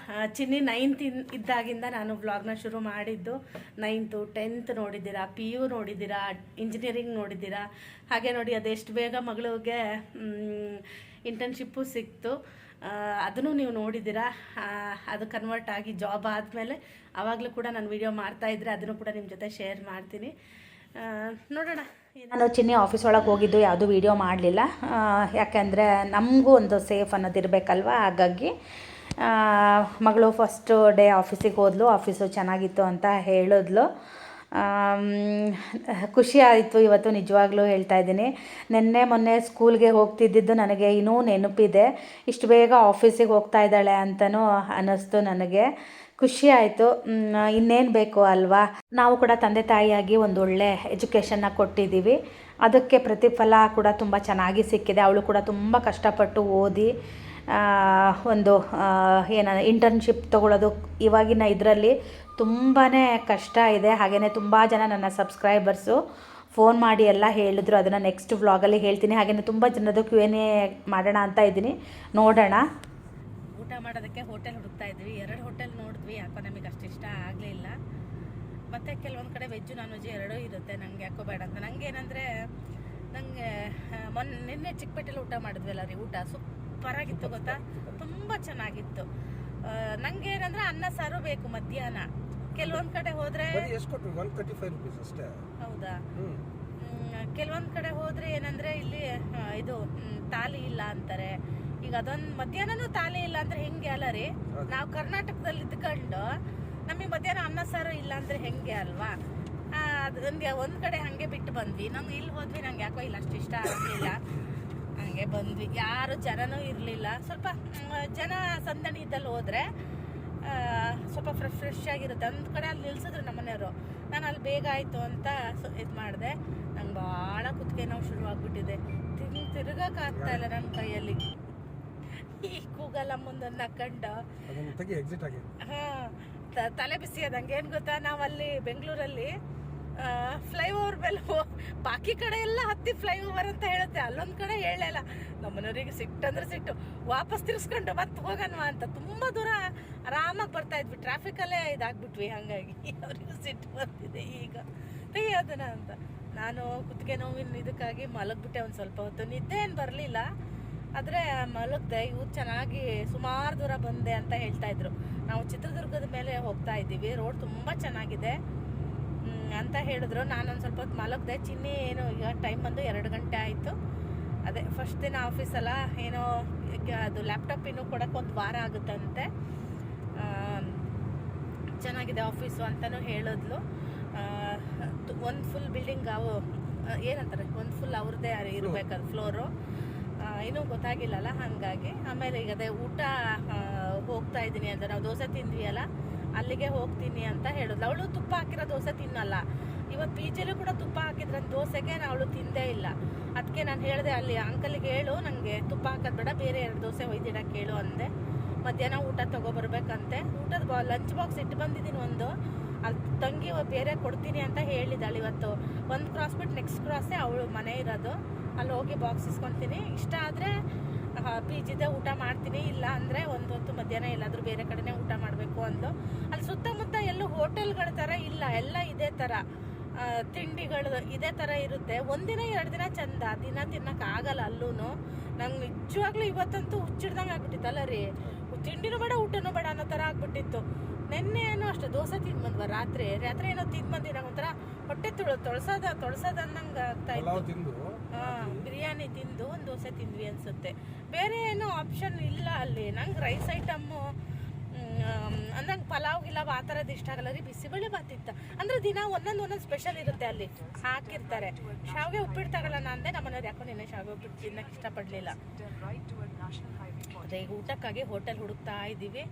ಚಿನ್ನಿ 9th ಇದ್ದಾಗಿಂದ ನಾನು ವ್ಲಾಗ್ನ ಶುರು ಮಾಡಿದ್ದು. 9th 10th ನೋಡಿದ್ದೀರಾ, PU ನೋಡಿದ್ದೀರಾ, ಇಂಜಿನಿಯರಿಂಗ್ ನೋಡಿದ್ದೀರಾ. ಹಾಗೆ ನೋಡಿ ಅದೆಷ್ಟು ಬೇಗ ಮಗಳಿಗೆ ಇಂಟರ್ನ್ಶಿಪ್ಪು ಸಿಕ್ತು, ಅದನ್ನು ನೀವು ನೋಡಿದ್ದೀರಾ. ಅದು ಕನ್ವರ್ಟ್ ಆಗಿ ಜಾಬ್ ಆದಮೇಲೆ ಆವಾಗಲೂ ಕೂಡ ನಾನು ವಿಡಿಯೋ ಮಾಡ್ತಾಯಿದ್ರೆ ಅದನ್ನು ಕೂಡ ನಿಮ್ಮ ಜೊತೆ ಶೇರ್ ಮಾಡ್ತೀನಿ. ನೋಡೋಣ. ನಾನು ಚಿನ್ನಿ ಆಫೀಸ್ ಒಳಗೆ ಹೋಗಿದ್ದು ಯಾವುದೂ ವೀಡಿಯೋ ಮಾಡಲಿಲ್ಲ, ಯಾಕೆಂದರೆ ನಮಗೂ ಒಂದು ಸೇಫ್ ಅನ್ನೋದಿರಬೇಕಲ್ವ. ಹಾಗಾಗಿ ಮಗಳು ಫಸ್ಟ್ ಡೇ ಆಫೀಸಿಗೆ ಹೋದ್ಲು. ಆಫೀಸು ಚೆನ್ನಾಗಿತ್ತು ಅಂತ ಹೇಳಿದ್ಲು. ಖುಷಿ ಆಯಿತು ಇವತ್ತು, ನಿಜವಾಗ್ಲೂ ಹೇಳ್ತಾ ಇದ್ದೀನಿ. ಮೊನ್ನೆ ಸ್ಕೂಲ್ಗೆ ಹೋಗ್ತಿದ್ದಿದ್ದು ನನಗೆ ಇನ್ನೂ ನೆನಪಿದೆ. ಇಷ್ಟು ಬೇಗ ಆಫೀಸಿಗೆ ಹೋಗ್ತಾ ಇದ್ದಾಳೆ ಅಂತಲೂ ಅನ್ನಿಸ್ತು ನನಗೆ. ಖುಷಿ ಆಯಿತು. ಇನ್ನೇನು ಬೇಕು ಅಲ್ವಾ. ನಾವು ಕೂಡ ತಂದೆ ತಾಯಿಯಾಗಿ ಒಂದು ಒಳ್ಳೆ ಎಜುಕೇಷನ್ನ ಕೊಟ್ಟಿದ್ದೀವಿ. ಅದಕ್ಕೆ ಪ್ರತಿಫಲ ಕೂಡ ತುಂಬ ಚೆನ್ನಾಗಿ ಸಿಕ್ಕಿದೆ. ಅವಳು ಕೂಡ ತುಂಬ ಕಷ್ಟಪಟ್ಟು ಓದಿ ಒಂದು ಇಂಟರ್ನ್ಶಿಪ್ ತೊಗೊಳ್ಳೋದು ಇವಾಗಿನ ಇದರಲ್ಲಿ ತುಂಬಾ ಕಷ್ಟ ಇದೆ. ಹಾಗೆಯೇ ತುಂಬ ಜನ ನನ್ನ ಸಬ್ಸ್ಕ್ರೈಬರ್ಸು ಫೋನ್ ಮಾಡಿ ಎಲ್ಲ ಹೇಳಿದ್ರು. ಅದನ್ನು ನೆಕ್ಸ್ಟ್ ವ್ಲಾಗಲ್ಲಿ ಹೇಳ್ತೀನಿ. ಹಾಗೆಯೇ ತುಂಬ ಜನದ್ದು Q&A ಮಾಡೋಣ ಅಂತ ಇದ್ದೀನಿ, ನೋಡೋಣ. ಊಟ ಮಾಡೋದಕ್ಕೆ ಹೋಟೆಲ್ ಹುಡುಕ್ತಾ ಇದ್ವಿ. 2 ಹೋಟೆಲ್ ನೋಡಿದ್ವಿ. ಯಾಕೋ ನಮಗೆ ಅಷ್ಟು ಇಷ್ಟ ಆಗಲಿಲ್ಲ. ಮತ್ತು ಕೆಲವೊಂದು ಕಡೆ ವೆಜ್ಜು ನಾನ್ ವೆಜ್ ಎರಡೂ ಇರುತ್ತೆ. ನನಗೆ ಯಾಕೋ ಬೇಡ ಅಂತ. ನನಗೆ ನಿನ್ನೆ ಚಿಕ್ಕಪೇಟೆಲಿ ಊಟ ಮಾಡಿದ್ವಲ್ಲ ರೀ, ಊಟ ಸೂಪರಾಗಿತ್ತು ಗೊತ್ತಾ, ತುಂಬ ಚೆನ್ನಾಗಿತ್ತು. ನಂಗೆ ಏನಂದ್ರೆ ಅನ್ನ ಸಾರು ಬೇಕು ಮಧ್ಯಾಹ್ನ. ಕೆಲವೊಂದು ಕಡೆ ಹೋದ್ರೆ ಹೌದಾ, ಕೆಲವೊಂದು ಕಡೆ ಹೋದ್ರೆ ಏನಂದ್ರೆ ಇಲ್ಲಿ ಇದು ತಾಲಿ ಇಲ್ಲ ಅಂತಾರೆ. ಈಗ ಅದೊಂದು ಮಧ್ಯಾಹ್ನನೂ ತಾಲಿ ಇಲ್ಲ ಅಂದ್ರೆ ಹೆಂಗೆ ಅಲ್ಲ ರೀ. ನಾವು ಕರ್ನಾಟಕದಲ್ಲಿ ಇದ್ಕೊಂಡು ನಮಗೆ ಮಧ್ಯಾಹ್ನ ಅನ್ನ ಸಾರು ಇಲ್ಲ ಅಂದ್ರೆ ಹೆಂಗೆ ಅಲ್ವಾ. ಅದೊಂದು ಒಂದು ಕಡೆ ಹಾಗೆ ಬಿಟ್ಟು ಬಂದ್ವಿ. ನಮ್ಗೆ ಇಲ್ಲಿ ಹೋದ್ವಿ, ನಂಗೆ ಯಾಕೋ ಇಲ್ಲ ಅಷ್ಟು ಇಷ್ಟ ಆಗಲಿಲ್ಲ, ಹಂಗೆ ಬಂದ್ವಿ. ಯಾರು ಜನನೂ ಇರಲಿಲ್ಲ. ಸ್ವಲ್ಪ ಜನ ಸಂದಣಿ ಇದ್ದಲ್ಲಿ ಹೋದರೆ ಸ್ವಲ್ಪ ಫ್ರೆಶ್ ಆಗಿರುತ್ತೆ. ಒಂದು ಕಡೆ ಅಲ್ಲಿ ನಿಲ್ಸಿದ್ರು ನಮ್ಮನೆಯವರು. ನಾನು ಅಲ್ಲಿ ಬೇಗ ಆಯಿತು ಅಂತ ಇದು ಮಾಡಿದೆ. ನಂಗೆ ಭಾಳ ಕುತ್ತಿಗೆ ನೋವು ಶುರುವಾಗ್ಬಿಟ್ಟಿದೆ. ತಿರುಗಕ್ಕಾಗ್ತಾ ಇಲ್ಲ ನನ್ನ ಕೈಯಲ್ಲಿ. ಈ ಕೂಗಲ್ಲ ಮುಂದೊಂದು ಹಾಕೊಂಡು ತಲೆ ಬಿಸಿ ಅದಂಗೆ. ಏನು ಗೊತ್ತಾ, ನಾವಲ್ಲಿ ಬೆಂಗಳೂರಲ್ಲಿ ಫ್ಲೈಓವರ್ ಮೇಲೆ ಬಾಕಿ ಕಡೆ ಎಲ್ಲ ಹತ್ತಿ ಫ್ಲೈಓವರ್ ಅಂತ ಹೇಳುತ್ತೆ, ಅಲ್ಲೊಂದು ಕಡೆ ಹೇಳಲ್ಲ. ನಮ್ಮನೆಯವರಿಗೆ ಸಿಟ್ಟಂದ್ರೆ ಸಿಟ್ಟು, ವಾಪಸ್ ತಿರ್ಸ್ಕೊಂಡು ಮತ್ತೆ ಹೋಗೋಣವಾ ಅಂತ. ತುಂಬ ದೂರ ಆರಾಮಾಗಿ ಬರ್ತಾ ಇದ್ವಿ, ಟ್ರಾಫಿಕಲ್ಲೇ ಇದಾಗ್ಬಿಟ್ವಿ. ಹಾಗಾಗಿ ಅವರಿಗೂ ಸಿಟ್ಟು ಬರ್ತಿದೆ ಈಗ ತೆಗಿಯೋದನ್ನ ಅಂತ. ನಾನು ಕುತ್ತಿಗೆ ನೋವಿನ ಇದಕ್ಕಾಗಿ ಮಲಗ್ಬಿಟ್ಟೆ ಒಂದು ಸ್ವಲ್ಪ ಹೊತ್ತು. ನಿದ್ದೆ ಏನು ಬರಲಿಲ್ಲ, ಆದರೆ ಮಲಗ್ದೆ. ಇವ್ರು ಚೆನ್ನಾಗಿ ಸುಮಾರು ದೂರ ಬಂದೆ ಅಂತ ಹೇಳ್ತಾ ಇದ್ರು. ನಾವು ಚಿತ್ರದುರ್ಗದ ಮೇಲೆ ಹೋಗ್ತಾ ಇದ್ದೀವಿ, ರೋಡ್ ತುಂಬ ಚೆನ್ನಾಗಿದೆ ಅಂತ ಹೇಳಿದ್ರು. ನಾನೊಂದು ಸ್ವಲ್ಪ ಹೊತ್ತು ಮಲಗ್ದೆ. ಚಿನ್ನಿ ಏನು ಈಗ ಟೈಮ್ ಬಂದು 2 ಗಂಟೆ ಆಯಿತು. ಅದೇ ಫಸ್ಟ್ ದಿನ ಆಫೀಸಲ್ಲ, ಏನೋ ಅದು ಲ್ಯಾಪ್ಟಾಪ್ ಇನ್ನೂ ಕೊಡೋಕೆ 1 ವಾರ ಆಗುತ್ತಂತೆ. ಚೆನ್ನಾಗಿದೆ ಆಫೀಸು ಅಂತಲೂ ಹೇಳಿದ್ಲು. ಒಂದು ಫುಲ್ ಬಿಲ್ಡಿಂಗ್ ಅವು ಏನಂತಾರೆ, ಒಂದು ಫುಲ್ ಅವ್ರದ್ದೇ ಇರಬೇಕದು ಫ್ಲೋರು. ಇನ್ನೂ ಗೊತ್ತಾಗಿಲ್ಲಲ್ಲ, ಹಾಗಾಗಿ ಆಮೇಲೆ ಈಗ ಅದೇ ಊಟ ಹೋಗ್ತಾ ಇದ್ದೀನಿ ಅಂತ, ನಾವು ದೋಸೆ ತಿಂದ್ವಿ ಅಲ್ಲ ಅಲ್ಲಿಗೆ ಹೋಗ್ತೀನಿ ಅಂತ ಹೇಳಿದ್ಲು. ಅವಳು ತುಪ್ಪ ಹಾಕಿರೋ ದೋಸೆ ತಿನ್ನಲ್ಲ. ಇವತ್ತು ಪೀಚಲ್ಲೂ ಕೂಡ ತುಪ್ಪ ಹಾಕಿದ್ರೆ ದೋಸೆಗೆ ಅವಳು ತಿಂದೇ ಇಲ್ಲ. ಅದಕ್ಕೆ ನಾನು ಹೇಳಿದೆ ಅಲ್ಲಿ ಅಂಕಲ್ಗೆ ಹೇಳು ನನಗೆ ತುಪ್ಪ ಹಾಕೋದು ಬೇಡ, ಬೇರೆ 2 ದೋಸೆ ಒಯ್ದಿಡಕ್ಕೆ ಹೇಳು ಅಂದೆ. ಮಧ್ಯಾಹ್ನ ಊಟ ತೊಗೊಬರ್ಬೇಕಂತೆ. ಊಟದ ಲಂಚ್ ಬಾಕ್ಸ್ ಇಟ್ಟು ಬಂದಿದ್ದೀನಿ ಒಂದು, ಅಲ್ಲಿ ತಂಗಿ ಬೇರೆ ಕೊಡ್ತೀನಿ ಅಂತ ಹೇಳಿದಾಳೆ. ಇವತ್ತು ಒಂದು ಕ್ರಾಸ್ ಬಿಟ್ಟು ನೆಕ್ಸ್ಟ್ ಕ್ರಾಸೇ ಅವಳು ಮನೆ ಇರೋದು, ಅಲ್ಲಿ ಹೋಗಿ ಬಾಕ್ಸ್ ಇಸ್ಕೊತೀನಿ. ಇಷ್ಟ ಆದರೆ ಪಿ ಜಿದೆ ಊಟ ಮಾಡ್ತೀನಿ, ಇಲ್ಲ ಅಂದರೆ ಒಂದು ಹೊತ್ತು ಮಧ್ಯಾಹ್ನ ಎಲ್ಲಾದರೂ ಬೇರೆ ಕಡೆನೇ ಊಟ ಮಾಡಬೇಕು ಅಂದು. ಅಲ್ಲಿ ಸುತ್ತಮುತ್ತ ಎಲ್ಲೂ ಹೋಟೆಲ್ಗಳ ಥರ ಇಲ್ಲ, ಎಲ್ಲ ಇದೇ ಥರ ತಿಂಡಿಗಳು ಇದೇ ಥರ ಇರುತ್ತೆ. ಒಂದಿನ 2 ದಿನ ಚಂದ, ದಿನ ತಿನ್ನೋಕ್ಕಾಗಲ್ಲ ಅಲ್ಲೂ. ನಂಗೆ ನಿಜವಾಗ್ಲೂ ಇವತ್ತಂತೂ ಹುಚ್ಚಿಡ್ದಂಗೆ ಆಗ್ಬಿಟ್ಟಿತ್ತಲ್ಲ ರೀ, ತಿಂಡಿನೂ ಬೇಡ ಊಟನೂ ಬೇಡ ಅನ್ನೋ ಥರ ಆಗ್ಬಿಟ್ಟಿತ್ತು. ನೆನ್ನೆ ಏನೋ ಅಷ್ಟು ದೋಸೆ ತಿಂದ್ಬಂದ್ವ, ರಾತ್ರಿ ಏನೋ ತಿಂದ್ಬಂದಿ, ನಂಗೆ ಒಂಥರ ಹೊಟ್ಟೆ ತೊಳ್ಸೋದು ಅನ್ನಂಗೆ ಆಗ್ತಾ ಇತ್ತು. ಬಿರಿಯಾನಿ ತಿಂದು ಒಂದು ದೋಸೆ ತಿಂದ್ವಿ ಅನ್ಸುತ್ತೆ. ಬೇರೆ ಏನೋ ಆಪ್ಷನ್ ಇಲ್ಲ ಅಲ್ಲಿ. ನಂಗೆ ರೈಸ್ ಐಟಮ್ಮು ಅಂದಂಗೆ ಪಲಾವ್ ಗಿಲಾವ್ ಆ ಥರದ್ದು ಇಷ್ಟ ಆಗಲ್ಲ ರೀ. ಬಿಸಿಬೇಳೆ ಬಾತಿತ್ತ ಅಂದರೆ ದಿನ ಒಂದೊಂದು ಸ್ಪೆಷಲ್ ಇರುತ್ತೆ ಅಲ್ಲಿ, ಹಾಕಿರ್ತಾರೆ. ಶಾವಿಗೆ ಉಪ್ಪಿಟ್ಟು ತಗೊಳ್ಳೋಣ ಅಂದೆ, ನಮ್ಮನೆಯವ್ರು ಯಾಕೋ ನಿನ್ನೆ ಶಾವಿಗೆ ಉಪ್ಪಿಟ್ಟು ತಿನ್ನಕ್ಕೆ ಇಷ್ಟಪಡಲಿಲ್ಲ. ಅದೇ ಈಗ ಊಟಕ್ಕಾಗಿ ಹೋಟೆಲ್ ಹುಡುಕ್ತಾ ಇದ್ದೀವಿ.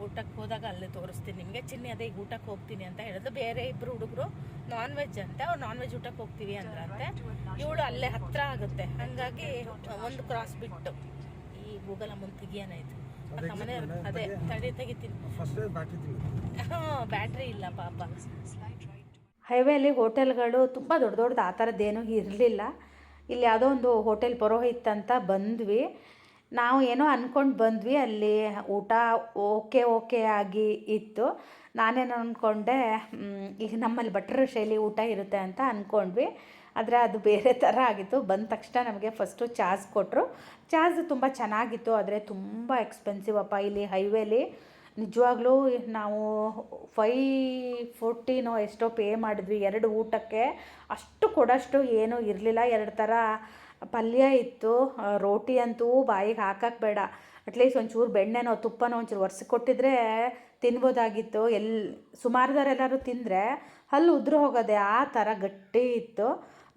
ಊಟಕ್ಕೆ ಹೋದಾಗ ಅಲ್ಲೇ ತೋರಿಸ್ತೀನಿ ನಿಮಗೆ. ಚಿನ್ನಿ ಅದೇ ಈಗ ಊಟಕ್ಕೆ ಹೋಗ್ತೀನಿ ಅಂತ ಹೇಳಿದ್ರು. ಬೇರೆ 2 ಹುಡುಗರು ನಾನ್ ವೆಜ್ ಅಂತೆ, ಅವ್ರು ನಾನ್ ವೆಜ್ ಊಟಕ್ಕೆ ಹೋಗ್ತೀವಿ ಅಂದ್ರಂತೆ. ಇವಳು ಅಲ್ಲೇ ಹತ್ರ ಆಗುತ್ತೆ, ಹಾಗಾಗಿ ಒಂದು ಕ್ರಾಸ್ ಬಿಟ್ಟು ಈ ಗೂಗಲ್ ಅಮ್ಮನ ತೆಗಿಯೋಣಾಯ್ತು. ನಮ್ಮನೆ ಅದೇ ತೆಗಿತೀನಿ. ಬ್ಯಾಟ್ರಿ ಇಲ್ಲ ಪಾಪ. ಹೈವೇಲಿ ಹೋಟೆಲ್ಗಳು ತುಂಬ ದೊಡ್ಡದು ಆ ಥರದ್ದೇನೂ ಇರಲಿಲ್ಲ. ಇಲ್ಲಿ ಯಾವುದೋ ಒಂದು ಹೋಟೆಲ್ ಪುರೋಹಿತ್ ಅಂತ ಬಂದ್ವಿ. ನಾವು ಏನೋ ಅಂದ್ಕೊಂಡು ಬಂದ್ವಿ, ಅಲ್ಲಿ ಊಟ ಓಕೆ ಆಗಿ ಇತ್ತು. ನಾನೇನು ಅಂದ್ಕೊಂಡೆ ಈಗ ನಮ್ಮಲ್ಲಿ ಭಟ್ರ ಶೈಲಿ ಊಟ ಇರುತ್ತೆ ಅಂತ ಅಂದ್ಕೊಂಡ್ವಿ, ಆದರೆ ಅದು ಬೇರೆ ಥರ ಆಗಿತ್ತು. ಬಂದ ತಕ್ಷಣ ನಮಗೆ ಫಸ್ಟು ಚಾರ್ಜ್ ಕೊಟ್ಟರು. ಚಾರ್ಜ್ ತುಂಬ ಚೆನ್ನಾಗಿತ್ತು, ಆದರೆ ತುಂಬ ಎಕ್ಸ್ಪೆನ್ಸಿವ್ ಅಪ್ಪ ಇಲ್ಲಿ ಹೈವೇಲಿ. ನಿಜವಾಗ್ಲೂ ನಾವು 540 ಎಷ್ಟೋ ಪೇ ಮಾಡಿದ್ವಿ 2 ಊಟಕ್ಕೆ. ಅಷ್ಟು ಕೊಡೋಷ್ಟು ಏನೂ ಇರಲಿಲ್ಲ. 2 ಥರ ಪಲ್ಯ ಇತ್ತು, ರೋಟಿ ಅಂತೂ ಬಾಯಿಗೆ ಹಾಕಕ್ಕೆ ಬೇಡ. ಅಟ್ಲೀಸ್ಟ್ ಒಂಚೂರು ಬೆಣ್ಣೆನೋ ತುಪ್ಪನೋ ಒಂಚೂರು ಒರೆಸಿಕೊಟ್ಟಿದ್ರೆ ತಿನ್ಬೋದಾಗಿತ್ತು. ಸುಮಾರದವರೆಲ್ಲರೂ ತಿಂದರೆ ಹಲ್ಲು ಉದುರು ಹೋಗೋದೆ, ಆ ಥರ ಗಟ್ಟಿ ಇತ್ತು.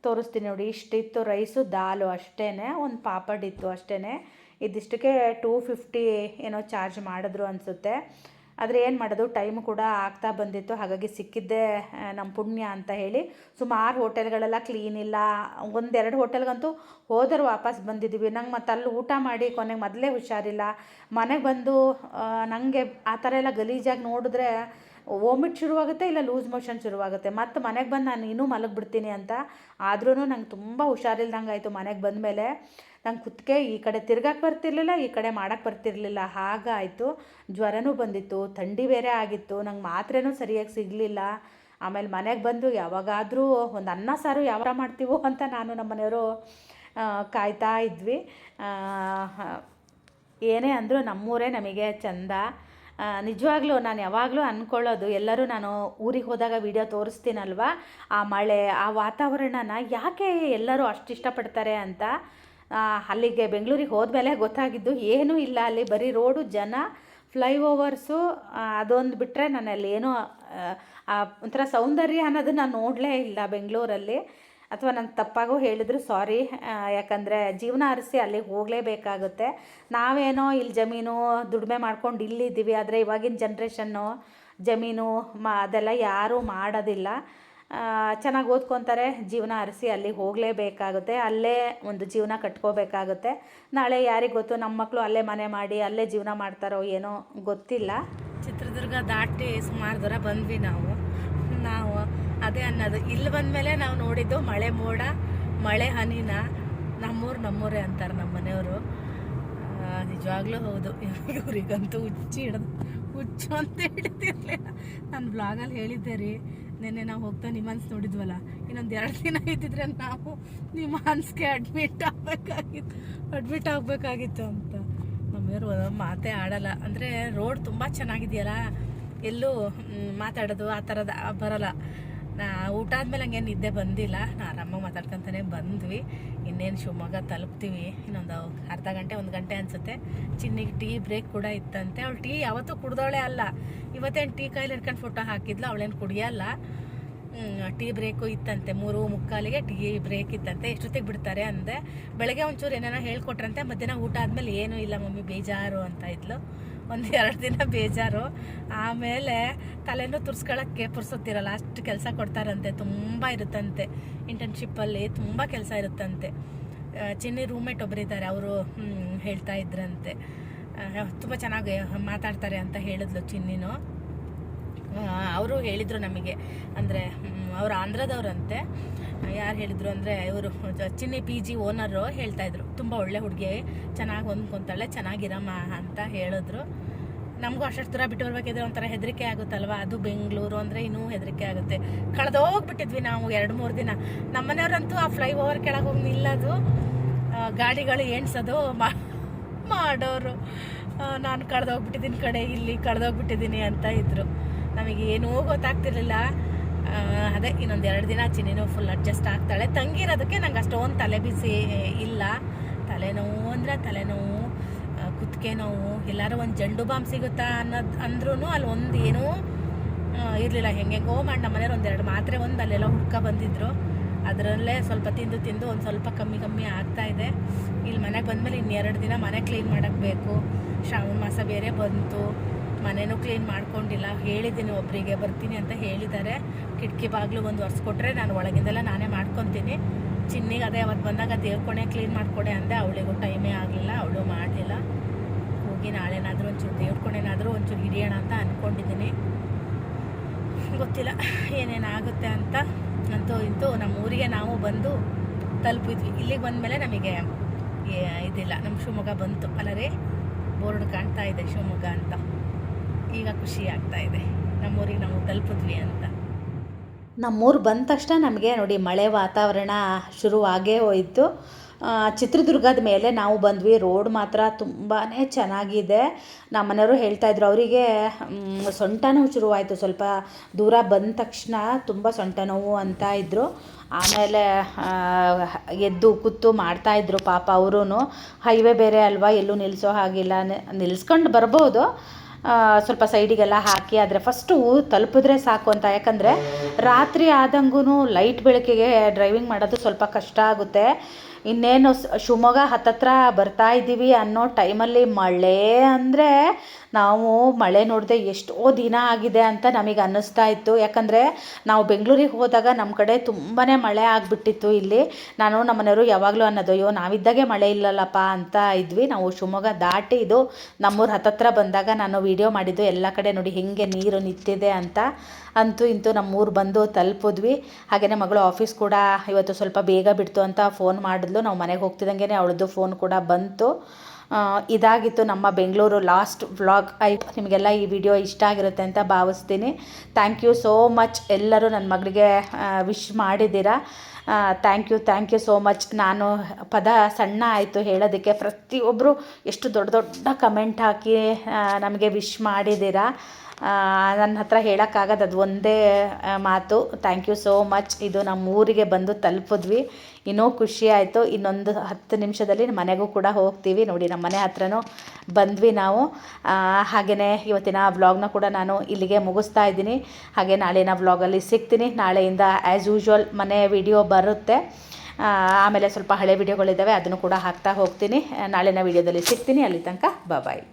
ತೋರಿಸ್ತೀನಿ ನೋಡಿ, ಇಷ್ಟಿತ್ತು ರೈಸು, ದಾಲು ಅಷ್ಟೇ, ಒಂದು ಪಾಪಡ್ ಇತ್ತು ಅಷ್ಟೇ. ಇದಿಷ್ಟಕ್ಕೆ 250 ಏನೋ ಚಾರ್ಜ್ ಮಾಡಿದ್ರು ಅನಿಸುತ್ತೆ. ಆದರೆ ಏನು ಮಾಡೋದು, ಟೈಮು ಕೂಡ ಆಗ್ತಾ ಬಂದಿತ್ತು, ಹಾಗಾಗಿ ಸಿಕ್ಕಿದ್ದೇ ನಮ್ಮ ಪುಣ್ಯ ಅಂತ ಹೇಳಿ. ಸುಮಾರು ಹೋಟೆಲ್ಗಳೆಲ್ಲ ಕ್ಲೀನ್ ಇಲ್ಲ. 1-2 ಹೋಟೆಲ್ಗಂತೂ ಹೋದರೂ ವಾಪಸ್ ಬಂದಿದ್ದೀವಿ. ನಂಗೆ ಮತ್ತು ಅಲ್ಲಿ ಊಟ ಮಾಡಿ ಕೊನೆಗೆ ಮೊದಲೇ ಹುಷಾರಿಲ್ಲ. ಮನೆಗೆ ಬಂದು ನನಗೆ ಆ ಥರ ಎಲ್ಲ ಗಲೀಜಾಗಿ ನೋಡಿದ್ರೆ ವಾಮಿಟ್ ಶುರುವಾಗುತ್ತೆ, ಇಲ್ಲ ಲೂಸ್ ಮೋಷನ್ ಶುರುವಾಗುತ್ತೆ. ಮತ್ತು ಮನೆಗೆ ಬಂದು ನಾನು ಇನ್ನೂ ಮಲಗಿಬಿಡ್ತೀನಿ ಅಂತ. ಆದ್ರೂ ನಂಗೆ ತುಂಬ ಹುಷಾರಿಲ್ದಂಗೆ ಆಯಿತು. ಮನೆಗೆ ಬಂದಮೇಲೆ ನಂಗೆ ಕುತ್ತಿಗೆ ಈ ಕಡೆ ತಿರ್ಗಕ್ಕೆ ಬರ್ತಿರ್ಲಿಲ್ಲ, ಈ ಕಡೆ ಮಾಡೋಕ್ಕೆ ಬರ್ತಿರ್ಲಿಲ್ಲ, ಹಾಗಾಯಿತು. ಜ್ವರನೂ ಬಂದಿತ್ತು, ಥಂಡಿ ಬೇರೆ ಆಗಿತ್ತು, ನಂಗೆ ಮಾತ್ರೆನೂ ಸರಿಯಾಗಿ ಸಿಗಲಿಲ್ಲ. ಆಮೇಲೆ ಮನೆಗೆ ಬಂದು ಯಾವಾಗಾದರೂ ಒಂದು ಅನ್ನ ಸಾರು ಯಾವ ಮಾಡ್ತೀವೋ ಅಂತ ನಾನು ನಮ್ಮ ಮನೆಯವರು ಕಾಯ್ತಾ ಇದ್ವಿ. ಏನೇ ಅಂದರೂ ನಮ್ಮೂರೇ ನಮಗೆ ಚಂದ. ನಿಜವಾಗ್ಲೂ ನಾನು ಯಾವಾಗಲೂ ಅಂದ್ಕೊಳ್ಳೋದು, ಎಲ್ಲರೂ ನಾನು ಊರಿಗೆ ಹೋದಾಗ ವಿಡಿಯೋ ತೋರಿಸ್ತೀನಲ್ವ, ಆ ಮಳೆ, ಆ ವಾತಾವರಣನ ಯಾಕೆ ಎಲ್ಲರೂ ಅಷ್ಟು ಇಷ್ಟಪಡ್ತಾರೆ ಅಂತ. ಅಲ್ಲಿಗೆ ಬೆಂಗಳೂರಿಗೆ ಹೋದ್ಮೇಲೆ ಗೊತ್ತಾಗಿದ್ದು ಏನೂ ಇಲ್ಲ ಅಲ್ಲಿ, ಬರೀ ರೋಡು, ಜನ, ಫ್ಲೈಓವರ್ಸು, ಅದೊಂದು ಬಿಟ್ಟರೆ ನಾನು ಅಲ್ಲಿ ಏನೋ ಒಂಥರ ಸೌಂದರ್ಯ ಅನ್ನೋದು ನಾನು ನೋಡಲೇ ಇಲ್ಲ ಬೆಂಗಳೂರಲ್ಲಿ. ಅಥವಾ ನಂಗೆ ತಪ್ಪಾಗೂ ಹೇಳಿದ್ರು ಸಾರಿ, ಯಾಕಂದರೆ ಜೀವನ ಅರಸಿ ಅಲ್ಲಿಗೆ ಹೋಗಲೇಬೇಕಾಗುತ್ತೆ. ನಾವೇನೋ ಇಲ್ಲಿ ಜಮೀನು ದುಡಿಮೆ ಮಾಡ್ಕೊಂಡು ಇಲ್ಲಿದ್ದೀವಿ, ಆದರೆ ಇವಾಗಿನ ಜನ್ರೇಷನ್ನು ಜಮೀನು ಅದೆಲ್ಲ ಯಾರೂ ಮಾಡೋದಿಲ್ಲ. ಚೆನ್ನಾಗಿ ಓದ್ಕೊತಾರೆ, ಜೀವನ ಅರಸಿ ಅಲ್ಲಿಗೆ ಹೋಗಲೇಬೇಕಾಗುತ್ತೆ, ಅಲ್ಲೇ ಒಂದು ಜೀವನ ಕಟ್ಕೋಬೇಕಾಗುತ್ತೆ. ನಾಳೆ ಯಾರಿಗೆ ಗೊತ್ತು, ನಮ್ಮ ಮಕ್ಕಳು ಅಲ್ಲೇ ಮನೆ ಮಾಡಿ ಅಲ್ಲೇ ಜೀವನ ಮಾಡ್ತಾರೋ ಏನೋ ಗೊತ್ತಿಲ್ಲ. ಚಿತ್ರದುರ್ಗ ದಾಟಿ ಸುಮಾರು ದೂರ ಬಂದ್ವಿ ನಾವು ಅದೇ ಅನ್ನೋದು. ಇಲ್ಲಿ ಬಂದಮೇಲೆ ನಾವು ನೋಡಿದ್ದು ಮಳೆ ಮೋಡ, ಮಳೆ ಹನಿನ. ನಮ್ಮೂರೇ ಅಂತಾರೆ ನಮ್ಮ ಮನೆಯವರು. ನಿಜವಾಗ್ಲೂ ಹೌದು, ಇವರಿಗಂತೂ ಹುಚ್ಚು ಅಂತ ಹಿಡಿತಿರ್ಲಿಲ್ಲ. ನಾನು ಬ್ಲಾಗಲ್ಲಿ ಹೇಳಿದ್ದೆ ರೀ, ನಿನ್ನೆ ನಾವು ಹೋಗ್ತಾ ನಿಮ್ಹಾನ್ಸ್ ನೋಡಿದ್ವಲ್ಲ, ಇನ್ನೊಂದು 2 ದಿನ ಇದ್ದಿದ್ರೆ ನಾವು ನಿಮ್ಹಾನ್ಸ್ಗೆ ಅಡ್ಮಿಟ್ ಆಗಬೇಕಾಗಿತ್ತು ಅಂತ. ನಮ್ಮೆಯವರು ಮಾತೇ ಆಡಲ್ಲ. ಅಂದರೆ ರೋಡ್ ತುಂಬ ಚೆನ್ನಾಗಿದೆಯಲ್ಲ, ಎಲ್ಲೂ ಮಾತಾಡೋದು ಆ ಥರದ ಬರಲ್ಲ. ಊಟ ಆದಮೇಲೆ ಹಂಗೇನು ನಿದ್ದೆ ಬಂದಿಲ್ಲ, ಆರಾಮಾಗಿ ಮಾತಾಡ್ಕೊತಾನೆ ಬಂದ್ವಿ. ಇನ್ನೇನು ಶಿವಮೊಗ್ಗ ತಲುಪ್ತೀವಿ, ಇನ್ನೊಂದು ಅರ್ಧ ಗಂಟೆ 1 ಗಂಟೆ ಅನಿಸುತ್ತೆ. ಚಿನ್ನಿಗೆ ಟೀ ಬ್ರೇಕ್ ಕೂಡ ಇತ್ತಂತೆ. ಅವಳು ಟೀ ಯಾವತ್ತೂ ಕುಡ್ದೋಳೆ ಅಲ್ಲ, ಇವತ್ತೇನು ಟೀ ಕೈಲಿ ಹಿಡ್ಕೊಂಡು ಫೋಟೋ ಹಾಕಿದ್ಲು. ಅವಳೇನು ಕುಡಿಯಲ್ಲ. ಟೀ ಬ್ರೇಕು ಇತ್ತಂತೆ, 3:45ಗೆ ಟೀ ಬ್ರೇಕ್ ಇತ್ತಂತೆ. ಎಷ್ಟೊತ್ತಿಗೆ ಬಿಡ್ತಾರೆ ಅಂದೆ. ಬೆಳಗ್ಗೆ ಒಂಚೂರು ಏನಾರ ಹೇಳ್ಕೊಟ್ರಂತೆ, ಮಧ್ಯಾಹ್ನ ಊಟ ಆದಮೇಲೆ ಏನೂ ಇಲ್ಲ ಮಮ್ಮಿ ಬೇಜಾರು ಅಂತ ಇದ್ಲು. 1-2 ದಿನ ಬೇಜಾರು. ಆಮೇಲೆ ತಲೆನೂ ತುರ್ಸ್ಕೊಳ್ಳೋಕ್ಕೆ ಪುರ್ಸೊತ್ತಿರಲ್ಲ, ಅಷ್ಟು ಕೆಲಸ ಕೊಡ್ತಾರಂತೆ, ತುಂಬ ಇರುತ್ತಂತೆ. ಇಂಟರ್ನ್ಶಿಪ್ಪಲ್ಲಿ ತುಂಬ ಕೆಲಸ ಇರುತ್ತಂತೆ. ಚಿನ್ನಿ ರೂಮ್ಮೇಟ್ ಒಬ್ಬರಿದ್ದಾರೆ, ಅವರು ಹೇಳ್ತಾ ಇದ್ರಂತೆ. ತುಂಬ ಚೆನ್ನಾಗಿ ಮಾತಾಡ್ತಾರೆ ಅಂತ ಹೇಳಿದ್ಲು ಚಿನ್ನಿನು. ಅವರು ಹೇಳಿದರು ನಮಗೆ, ಅಂದರೆ ಅವರು ಆಂಧ್ರದವ್ರಂತೆ. ಯಾರು ಹೇಳಿದರು ಅಂದರೆ ಇವರು ಚಿನ್ನಿ PG ಓನರು ಹೇಳ್ತಾಯಿದ್ರು, ತುಂಬ ಒಳ್ಳೆ ಹುಡುಗಿ, ಚೆನ್ನಾಗಿ ಹೊಂದ್ಕೊತಾಳೆ, ಚೆನ್ನಾಗಿರಮ್ಮ ಅಂತ ಹೇಳಿದ್ರು. ನಮಗೂ ಅಷ್ಟು ದೂರ ಬಿಟ್ಟು ಬರ್ಬೇಕಿದ್ರೆ ಒಂಥರ ಹೆದರಿಕೆ ಆಗುತ್ತಲ್ವ, ಅದು ಬೆಂಗಳೂರು ಅಂದರೆ ಇನ್ನೂ ಹೆದರಿಕೆ ಆಗುತ್ತೆ. ಕಳೆದೋಗ್ಬಿಟ್ಟಿದ್ವಿ ನಾವು 2-3 ದಿನ. ನಮ್ಮನೆಯವ್ರಂತೂ ಆ ಫ್ಲೈಓವರ್ ಕೆಳಗೆ ಹೋಗಿ ನಿಲ್ಲೋದು, ಗಾಡಿಗಳು ಎಣ್ಸೋದು ಮಾಡೋರು. ನಾನು ಕಳೆದೋಗ್ಬಿಟ್ಟಿದ್ದೀನಿ ಇಲ್ಲಿ ಕಳೆದೋಗ್ಬಿಟ್ಟಿದ್ದೀನಿ ಅಂತ ಇದ್ದರು. ನಮಗೆ ಏನೂ ಗೊತ್ತಾಗ್ತಿರ್ಲಿಲ್ಲ. ಅದೇ ಇನ್ನೊಂದು 2 ದಿನ ಚಿನ್ನಿನೂ ಫುಲ್ ಅಡ್ಜಸ್ಟ್ ಆಗ್ತಾಳೆ. ತಂಗಿರೋದಕ್ಕೆ ನಂಗೆ ಅಷ್ಟೊಂದು ತಲೆ ಬಿಸಿ ಇಲ್ಲ. ತಲೆನೋವು ಅಂದರೆ ತಲೆನೋವು, ಕುತ್ತಿಗೆ ನೋವು, ಎಲ್ಲರೂ ಒಂದು ಜಂಡು ಬಾಂಬ್ ಸಿಗುತ್ತಾ ಅಂದ್ರೂ ಅಲ್ಲಿ ಒಂದು ಏನೂ ಇರಲಿಲ್ಲ. ಹೆಂಗೆಂಗೋ ಮಾಡಿ ನಮ್ಮ ಮನೆಯವ್ರು 1-2 ಮಾತ್ರೆ ಅಲ್ಲೆಲ್ಲ ಹುಡ್ಕ ಬಂದಿದ್ರು. ಅದರಲ್ಲೇ ಸ್ವಲ್ಪ ತಿಂದು ಒಂದು ಸ್ವಲ್ಪ ಕಮ್ಮಿ ಆಗ್ತಾಯಿದೆ. ಇಲ್ಲಿ ಮನೆಗೆ ಬಂದಮೇಲೆ ಇನ್ನು 2 ದಿನ ಮನೆ ಕ್ಲೀನ್ ಮಾಡೋಕ್ಕೆ ಬೇಕು. ಶ್ರಾವಣ ಮಾಸ ಬೇರೆ ಬಂತು, ಮನೆಯೂ ಕ್ಲೀನ್ ಮಾಡ್ಕೊಂಡಿಲ್ಲ. ಹೇಳಿದ್ದೀನಿ, ಒಬ್ಬರಿಗೆ ಬರ್ತೀನಿ ಅಂತ ಹೇಳಿದ್ದಾರೆ. ಕಿಟಕಿ ಬಾಗಿಲು ಒಂದು ಒರೆಸ್ಕೊಟ್ರೆ ನಾನು ಒಳಗಿಂದೆಲ್ಲ ನಾನೇ ಮಾಡ್ಕೊತೀನಿ. ಚಿನ್ನಿಗೆ ಅದೇ ಅವತ್ತು ಬಂದಾಗ ದೇವ್ರ ಕೋಣೆ ಕ್ಲೀನ್ ಮಾಡಿಕೊಡೆ ಅಂದೆ, ಅವಳಿಗೂ ಟೈಮೇ ಆಗಲಿಲ್ಲ, ಅವಳು ಮಾಡಲಿಲ್ಲ. ಹೋಗಿ ನಾಳೆನಾದರೂ ಒಂಚೂರು ದೇವ್ರ ಕೋಣೆನಾದರೂ ಒಂಚೂರು ಹಿಡಿಯೋಣ ಅಂತ ಅಂದ್ಕೊಂಡಿದ್ದೀನಿ. ಗೊತ್ತಿಲ್ಲ ಏನೇನಾಗುತ್ತೆ ಅಂತ. ಅಂತೂ ನಮ್ಮ ಊರಿಗೆ ನಾವು ಬಂದು ತಲುಪಿದ್ವಿ. ಇಲ್ಲಿಗೆ ಬಂದಮೇಲೆ ನಮಗೆ ಇದಿಲ್ಲ, ನಮ್ಮ ಶಿವಮೊಗ್ಗ ಬಂತು ಅಲ್ಲ ರೀ, ಬೋರ್ಡ್ ಕಾಣ್ತಾ ಇದೆ ಶಿವಮೊಗ್ಗ ಅಂತ. ಈಗ ಖುಷಿ ಆಗ್ತಾ ಇದೆ, ನಮ್ಮೂರಿಗೆ ನಾವು ತಲುಪಿದ್ವಿ ಅಂತ. ನಮ್ಮೂರು ಬಂದ ತಕ್ಷಣ ನಮಗೆ ನೋಡಿ ಮಳೆ ವಾತಾವರಣ ಶುರುವಾಗೇ ಹೋಯಿತು. ಚಿತ್ರದುರ್ಗದ ಮೇಲೆ ನಾವು ಬಂದ್ವಿ. ರೋಡ್ ಮಾತ್ರ ತುಂಬಾ ಚೆನ್ನಾಗಿದೆ. ನಮ್ಮ ಮನೆಯವರು ಹೇಳ್ತಾಯಿದ್ರು, ಅವರಿಗೆ ಸೊಂಟ ನೋವು ಶುರುವಾಯಿತು. ಸ್ವಲ್ಪ ದೂರ ಬಂದ ತಕ್ಷಣ ತುಂಬ ಸೊಂಟ ನೋವು ಅಂತ ಇದ್ದರು. ಆಮೇಲೆ ಎದ್ದು ಕೂತು ಮಾಡ್ತಾಯಿದ್ರು ಪಾಪ ಅವರು. ಹೈವೇ ಬೇರೆ ಅಲ್ವಾ, ಎಲ್ಲೂ ನಿಲ್ಲಿಸೋ ಹಾಗಿಲ್ಲ, ನಿಲ್ಲಿಸ್ಕೊಂಡು ಬರ್ಬೋದು, ಸ್ವಲ್ಪ ಸೈಡಿಗೆಲ್ಲ ಹಾಕಿ. ಆದರೆ ಫಸ್ಟು ತಲುಪಿದ್ರೆ ಸಾಕು ಅಂತ. ಯಾಕಂದರೆ ರಾತ್ರಿ ಆದಂಗೂ ಲೈಟ್ ಬೆಳಕಿಗೆ ಡ್ರೈವಿಂಗ್ ಮಾಡೋದು ಸ್ವಲ್ಪ ಕಷ್ಟ ಆಗುತ್ತೆ. ಇನ್ನೇನು ಶಿವಮೊಗ್ಗ ಹತ್ತತ್ರ ಬರ್ತಾ ಇದ್ದೀವಿ ಅನ್ನೋ ಟೈಮಲ್ಲಿ ಮಳೆ ಅಂದರೆ ನಾವು ಮಳೆ ನೋಡದೆ ಎಷ್ಟೋ ದಿನ ಆಗಿದೆ ಅಂತ ನಮಗೆ ಅನ್ನಿಸ್ತಾ ಇತ್ತು. ಯಾಕಂದರೆ ನಾವು ಬೆಂಗಳೂರಿಗೆ ಹೋದಾಗ ನಮ್ಮ ಕಡೆ ತುಂಬಾ ಮಳೆ ಆಗಿಬಿಟ್ಟಿತ್ತು. ಇಲ್ಲಿ ನಾನು ನಮ್ಮ ಮನೆಯವರು ಯಾವಾಗಲೂ ಅನ್ನೋದು, ಅಯ್ಯೋ ನಾವಿದ್ದಾಗೆ ಮಳೆ ಇಲ್ಲಲ್ಲಪ್ಪ ಅಂತ ಇದ್ವಿ. ನಾವು ಶಿವಮೊಗ್ಗ ದಾಟಿ ಇದು ನಮ್ಮೂರು ಹತ್ತತ್ರ ಬಂದಾಗ ನಾನು ವಿಡಿಯೋ ಮಾಡಿದ್ದು, ಎಲ್ಲ ಕಡೆ ನೋಡಿ ಹೇಗೆ ನೀರು ನಿಂತಿದೆ ಅಂತ. ಅಂತೂ ಇಂತೂ ನಮ್ಮೂರು ಬಂದು ತಲುಪಿದ್ವಿ. ಹಾಗೆಯೇ ಮಗಳು ಆಫೀಸ್ ಕೂಡ ಇವತ್ತು ಸ್ವಲ್ಪ ಬೇಗ ಬಿಡ್ತು ಅಂತ ಫೋನ್ ಮಾಡಿದ್ಲು. ನಾವು ಮನೆಗೆ ಹೋಗ್ತಿದ್ದಂಗೆ ಅವಳದ್ದು ಫೋನ್ ಕೂಡ ಬಂತು. ಇದಾಗಿತ್ತು ನಮ್ಮ ಬೆಂಗಳೂರು ಲಾಸ್ಟ್ ವ್ಲಾಗ್. ನಿಮಗೆಲ್ಲ ಈ ವಿಡಿಯೋ ಇಷ್ಟ ಆಗಿರುತ್ತೆ ಅಂತ ಭಾವಿಸ್ತೀನಿ. Thank you so much. ಎಲ್ಲರೂ ನನ್ನ ಮಗಳಿಗೆ ವಿಶ್ ಮಾಡಿದ್ದೀರಾ. Thank you so much. ನಾನು ಪದ ಸಣ್ಣ ಆಯಿತು ಹೇಳೋದಕ್ಕೆ. ಪ್ರತಿಯೊಬ್ಬರು ಎಷ್ಟು ದೊಡ್ಡ ಕಮೆಂಟ್ ಹಾಕಿ ನಮಗೆ ವಿಶ್ ಮಾಡಿದ್ದೀರಾ. ನನ್ನ ಹತ್ರ ಹೇಳೋಕ್ಕಾಗದು ಅದು ಒಂದೇ ಮಾತು, ಥ್ಯಾಂಕ್ ಯು ಸೋ ಮಚ್. ಇದು ನಮ್ಮ ಊರಿಗೆ ಬಂದು ತಲುಪಿದ್ವಿ, ಇನ್ನೂ ಖುಷಿ ಆಯಿತು. ಇನ್ನೊಂದು 10 ನಿಮಿಷದಲ್ಲಿ ಮನೆಗೂ ಕೂಡ ಹೋಗ್ತೀವಿ. ನೋಡಿ ನಮ್ಮ ಮನೆ ಹತ್ರನೂ ಬಂದ್ವಿ ನಾವು. ಹಾಗೆಯೇ ಇವತ್ತಿನ ವ್ಲಾಗ್ನ ಕೂಡ ನಾನು ಇಲ್ಲಿಗೆ ಮುಗಿಸ್ತಾ ಇದ್ದೀನಿ. ಹಾಗೆ ನಾಳಿನ ವ್ಲಾಗಲ್ಲಿ ಸಿಗ್ತೀನಿ. ನಾಳೆಯಿಂದ ಆ್ಯಸ್ ಯೂಶ್ವಲ್ ಮನೆ ವಿಡಿಯೋ ಬರುತ್ತೆ. ಆಮೇಲೆ ಸ್ವಲ್ಪ ಹಳೆ ವಿಡಿಯೋಗಳಿದ್ದಾವೆ, ಅದನ್ನು ಕೂಡ ಹಾಕ್ತಾ ಹೋಗ್ತೀನಿ. ನಾಳಿನ ವಿಡಿಯೋದಲ್ಲಿ ಸಿಗ್ತೀನಿ. ಅಲ್ಲಿ ತನಕ ಬಾಯ್.